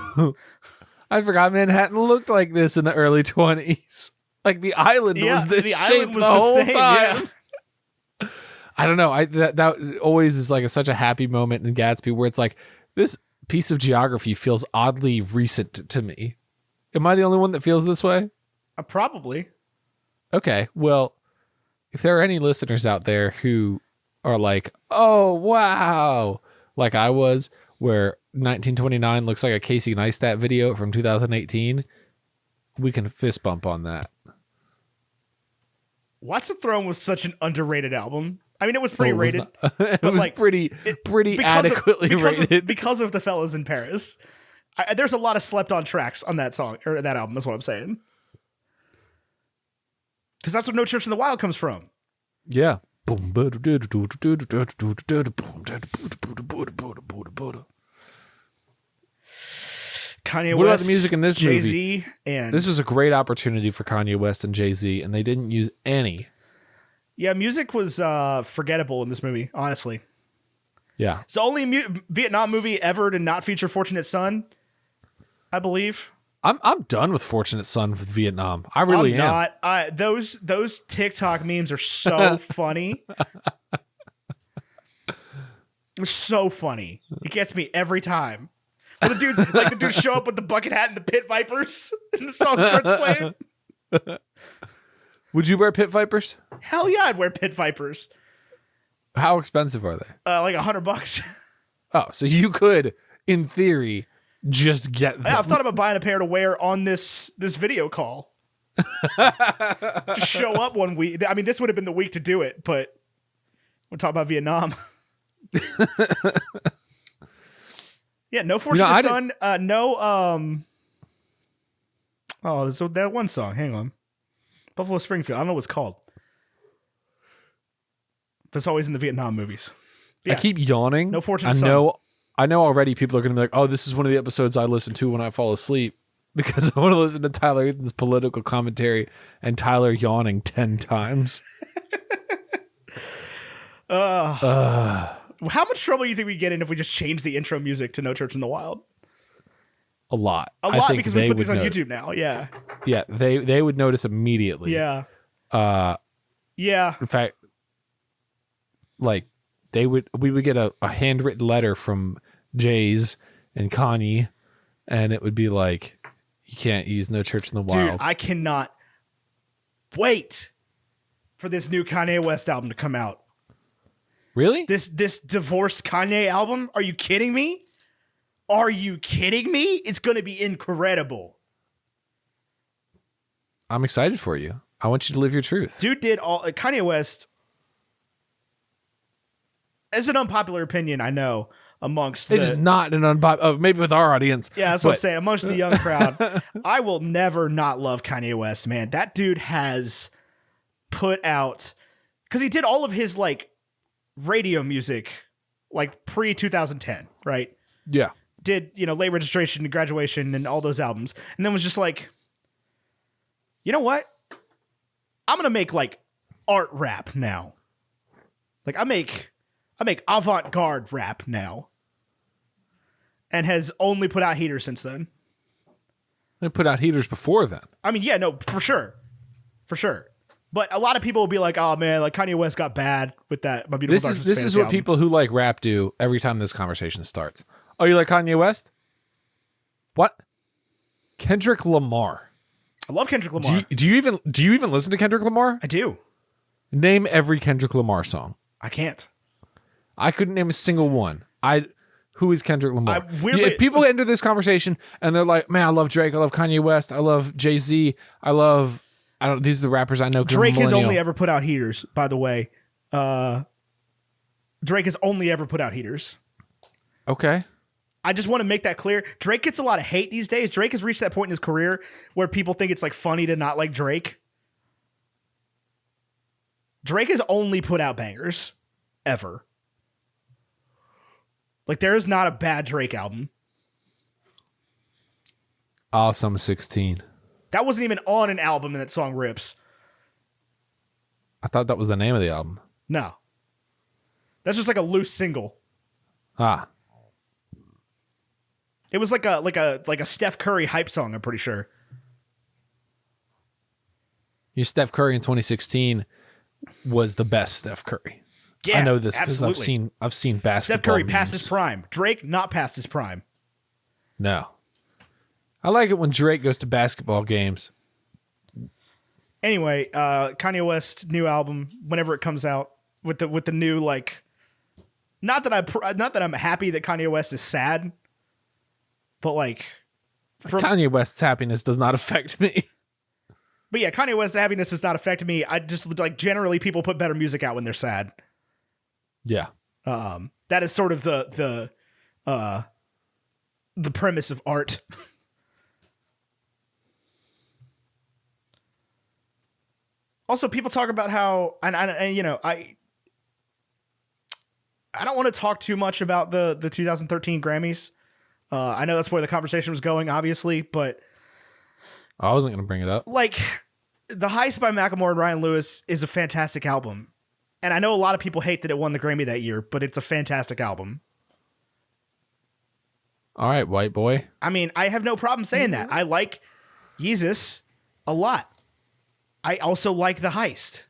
I forgot Manhattan looked like this in the early 20s. Like the island was this shape the whole time. Yeah. I don't know. That always is like such a happy moment in Gatsby where it's like this piece of geography feels oddly recent to me. Am I the only one that feels this way? Probably. Okay. Well, if there are any listeners out there who are like, oh, wow, like I was, where 1929 looks like a Casey Neistat video from 2018, we can fist bump on that. Watch the Throne was such an underrated album. I mean, it was pretty rated. It was like, pretty adequately rated. Because of the fellas in Paris. There's a lot of slept on tracks on that song, or that album is what I'm saying. Because that's what No Church in the Wild comes from. Yeah. Kanye what West, about the music in this Jay-Z, movie? and this was a great opportunity for Kanye West and Jay-Z, and they didn't use any. Yeah, music was forgettable in this movie, honestly. Yeah. It's the only Vietnam movie ever to not feature Fortunate Son, I believe. I'm done with Fortunate Son with Vietnam. I really am. Not. Those TikTok memes are so funny. They're so funny. It gets me every time. When the dudes show up with the bucket hat and the pit vipers, and the song starts playing. Would you wear pit vipers? Hell yeah, I'd wear pit vipers. How expensive are they? Like $100. Oh, so you could, in theory, just get them. Yeah, I've thought about buying a pair to wear on this video call. Just show up one week. I mean, this would have been the week to do it, but we'll talk about Vietnam. Yeah, no Fortunate Son. No. Oh, there's that one song. Hang on, Buffalo Springfield. I don't know what it's called. That's always in the Vietnam movies. Yeah. I keep yawning. No Fortunate Son. I know already people are going to be like, oh, this is one of the episodes I listen to when I fall asleep because I want to listen to Tyler Eaton's political commentary and Tyler yawning 10 times. How much trouble do you think we get in if we just change the intro music to No Church in the Wild? A lot. A lot, because we put these on YouTube now. Yeah. Yeah, they would notice immediately. Yeah. Yeah. In fact, like we would get a handwritten letter from Jay's and Kanye, and it would be like, you can't use No Church in the Wild. Dude, I cannot wait for this new Kanye West album to come out. Really? This divorced Kanye album? Are you kidding me? Are you kidding me? It's going to be incredible. I'm excited for you. I want you to live your truth. Dude did all... Kanye West... It's an unpopular opinion, I know, amongst It is not an unpopular... maybe with our audience. Yeah, that's what I'm saying. Amongst the young crowd. I will never not love Kanye West, man. That dude has put out... Because he did all of his, like, radio music, like, pre-2010, right? Yeah. Did, Late Registration and Graduation and all those albums. And then was just like, you know what? I'm going to make, like, art rap now. Like, I make avant-garde rap now. And has only put out Heaters since then. They put out Heaters before then. I mean, yeah, no, for sure. For sure. But a lot of people will be like, oh, man, like Kanye West got bad with that. My Beautiful Dark Twisted This is Fantasy what album. people who like rap do every time this conversation starts. Oh, you like Kanye West? What? Kendrick Lamar. I love Kendrick Lamar. Do you even listen to Kendrick Lamar? I do. Name every Kendrick Lamar song. I can't. I couldn't name a single one. Who is Kendrick Lamar? weirdly- If people enter this conversation and they're like, man, I love Drake, I love Kanye West, I love Jay-Z, these are the rappers I know. 'cause I'm a Drake has millennial. only ever put out heaters, by the way. Drake has only ever put out heaters. Okay. I just want to make that clear. Drake gets a lot of hate these days. Drake has reached that point in his career where people think it's like funny to not like Drake. Drake has only put out bangers ever. Like there is not a bad Drake album. Awesome 16. That wasn't even on an album and that song rips. I thought that was the name of the album. No. That's just like a loose single. Ah. It was like a Steph Curry hype song, I'm pretty sure. Steph Curry in 2016 was the best Steph Curry. Yeah, I know this because absolutely. I've seen basketball. Steph Curry memes. past his prime. Drake not past his prime. No. I like it when Drake goes to basketball games. Anyway, Kanye West new album whenever it comes out with the new like not that I'm happy that Kanye West is sad, but like Kanye West's happiness does not affect me. But yeah, Kanye West's happiness does not affect me. I just like generally people put better music out when they're sad. Yeah. That is sort of the premise of art. Also, people talk about how, and you know, I don't want to talk too much about the 2013 Grammys. I know that's where the conversation was going, obviously, but I wasn't going to bring it up. like, The Heist by Macklemore and Ryan Lewis is a fantastic album. And I know a lot of people hate that it won the Grammy that year, but it's a fantastic album. All right, white boy. I mean, I have no problem saying that. I like Yeezus a lot. I also like The Heist.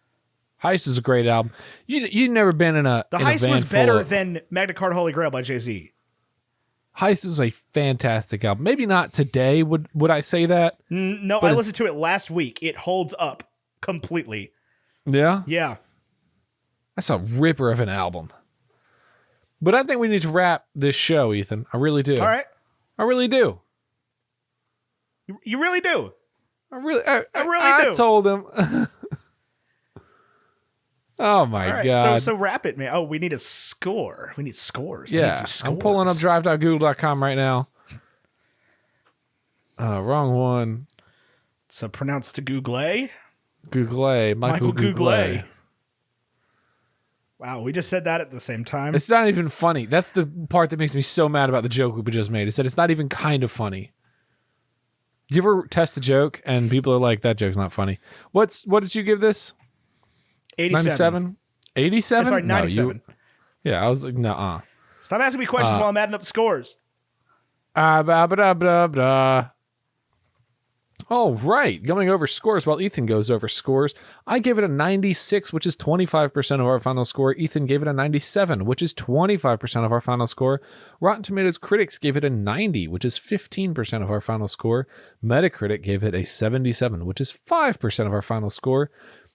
Heist is a great album. You've never been in a The in a Heist van was full better of- than Magna Carta Holy Grail by Jay-Z. Heist was a fantastic album. Maybe not today. Would I say that? No, But I listened to it last week. It holds up completely. Yeah. Yeah. That's a ripper of an album. But I think we need to wrap this show, Ethan. I really do. All right. I really do. You really do. I really really do. I told him. Oh my All right. god. So wrap it, man. Oh, we need a score. We need scores. I need Yeah. to do I'm pulling up scores. drive.google.com right now. Wrong one. It's pronounced to Google. Google. Michael Google. Wow, we just said that at the same time. It's not even funny. That's the part that makes me so mad about the joke we just made. Is that it's not even kind of funny. You ever test a joke and people are like, that joke's not funny? What did you give this? 87. 87? Sorry, 97. Yeah, I was like, nuh-uh. Stop asking me questions while I'm adding up the scores. All right, going over scores while Ethan goes over scores. I gave it a 96, which is 25% of our final score. Ethan gave it a 97, which is 25% of our final score. Rotten Tomatoes critics gave it a 90, which is 15% of our final score. Metacritic gave it a 77, which is 5% of our final score.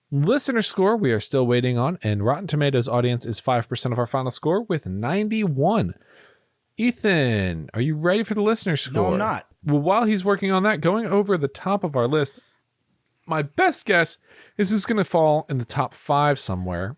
Listener score, we are still waiting on, and Rotten Tomatoes audience is 5% of our final score with 91. Ethan, are you ready for the listener score? No, I'm not. Well, while he's working on that, going over the top of our list, my best guess is this going to fall in the top 5 somewhere,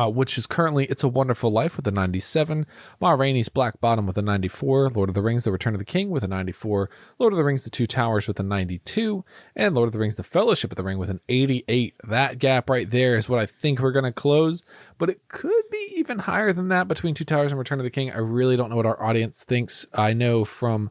which is currently It's a Wonderful Life with a 97, Ma Rainey's Black Bottom with a 94, Lord of the Rings, The Return of the King with a 94, Lord of the Rings, The Two Towers with a 92, and Lord of the Rings, The Fellowship of the Ring with an 88. That gap right there is what I think we're going to close, but it could be even higher than that between Two Towers and Return of the King. I really don't know what our audience thinks. I know from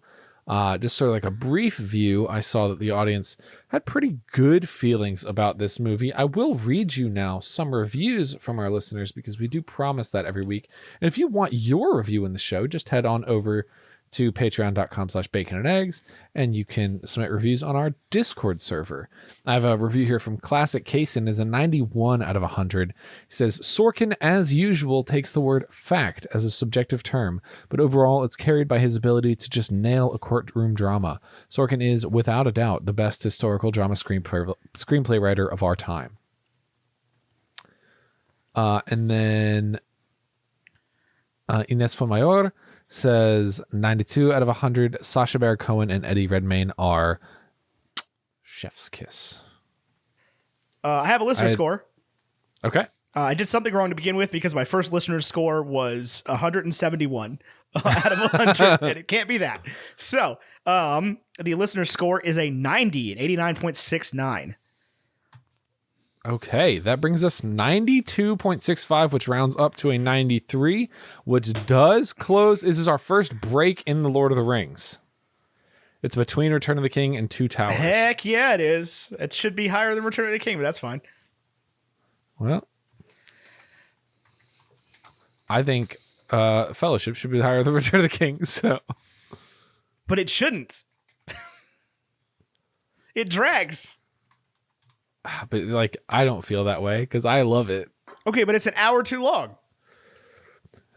just sort of like a brief view, I saw that the audience had pretty good feelings about this movie. I will read you now some reviews from our listeners because we do promise that every week. And if you want your review in the show, just head on over to patreon.com/baconandeggs and you can submit reviews on our Discord server. I have a review here from Classic Kaysen, is a 91 out of 100. He says, Sorkin, as usual, takes the word fact as a subjective term, but overall it's carried by his ability to just nail a courtroom drama. Sorkin is, without a doubt, the best historical drama screenplay writer of our time. And then Ines Fumayor says 92 out of 100. Sacha Baron Cohen and Eddie Redmayne are chef's kiss. I have a listener score. Okay. I did something wrong to begin with because my first listener score was 171 out of 100, and it can't be that. So the listener score is a 90 at 89.69. Okay, that brings us 92.65, which rounds up to a 93, which does close. This is our first break in the Lord of the Rings. It's between Return of the King and Two Towers. Heck yeah, it is. It should be higher than Return of the King, but that's fine. Well, I think Fellowship should be higher than Return of the King. So, but it shouldn't. It drags. But like, I don't feel that way because I love it. Okay, but it's an hour too long.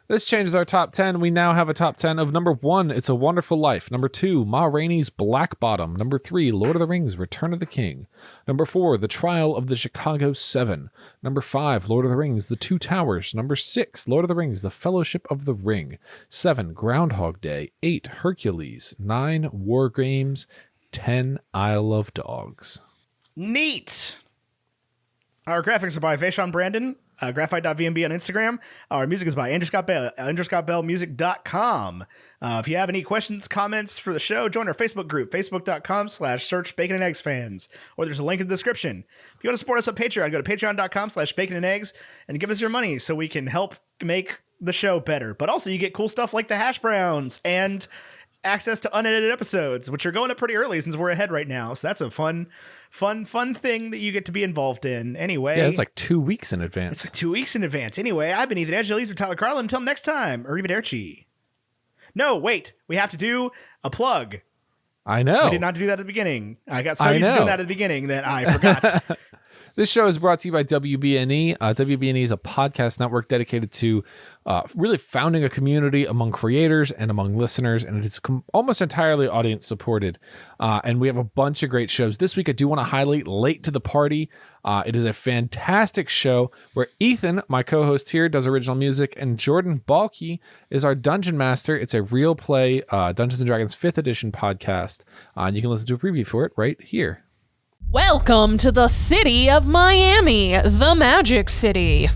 This changes our top 10. We now have a top 10 of number 1, It's a Wonderful Life. Number 2, Ma Rainey's Black Bottom. Number 3, Lord of the Rings, Return of the King. Number 4, The Trial of the Chicago 7. Number 5, Lord of the Rings, The Two Towers. Number 6, Lord of the Rings, The Fellowship of the Ring. 7, Groundhog Day. 8, Hercules. 9, War Games. 10, Isle of Dogs. Neat. Our graphics are by Vaishon Brandon, graphite.vmb on Instagram. Our music is by Andrew Scott Bell, andrewscottbellmusic.com. If you have any questions, comments for the show, join our Facebook group, facebook.com/search Bacon and Eggs fans, or there's a link in the description. If you want to support us on Patreon, go to patreon.com/bacon and eggs and give us your money so we can help make the show better. But also you get cool stuff like the hash browns and access to unedited episodes, which are going up pretty early since we're ahead right now. So that's a fun thing that you get to be involved in. Anyway. Yeah, it's like 2 weeks in advance. It's like 2 weeks in advance. Anyway, I've been Ethan Angeles with Tyler Carlin. Until next time, arrivederci. No, wait. We have to do a plug. I know. We did not do that at the beginning. I got so used to doing that at the beginning that I forgot. This show is brought to you by WBNE. WBNE is a podcast network dedicated to really founding a community among creators and among listeners, and it is almost entirely audience supported. And we have a bunch of great shows. This week, I do want to highlight Late to the Party. It is a fantastic show where Ethan, my co-host here, does original music, and Jordan Balke is our dungeon master. It's a real play Dungeons & Dragons 5th edition podcast. And you can listen to a preview for it right here. Welcome to the city of Miami, the Magic City.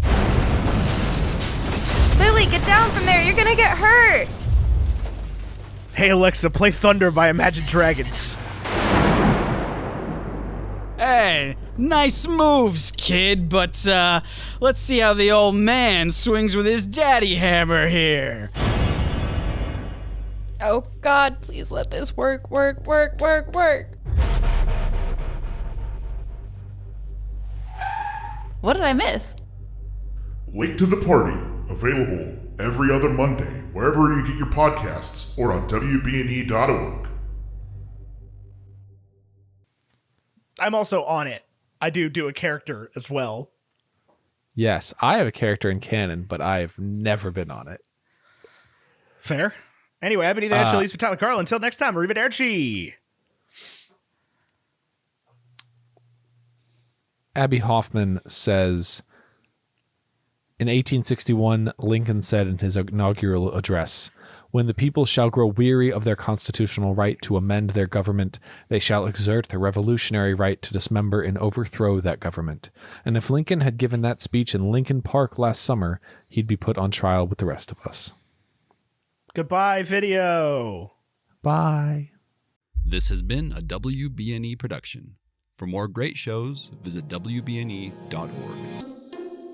Lily, get down from there. You're gonna get hurt. Hey, Alexa, play Thunder by Imagine Dragons. Hey, nice moves, kid, but let's see how the old man swings with his daddy hammer here. Oh, God, please let this work. What did I miss? Late to the Party, available every other Monday, wherever you get your podcasts, or on WBNE.org. I'm also on it. I do a character as well. Yes, I have a character in canon, but I've never been on it. Fair. Anyway, I've been Ethan Angeles with Tyler Carlin. Until next time, arrivederci. Abby Hoffman says, in 1861, Lincoln said in his inaugural address, "When the people shall grow weary of their constitutional right to amend their government, they shall exert their revolutionary right to dismember and overthrow that government." And if Lincoln had given that speech in Lincoln Park last summer, he'd be put on trial with the rest of us. Goodbye, video. Bye. This has been a WBNE production. For more great shows, visit WBNE.org.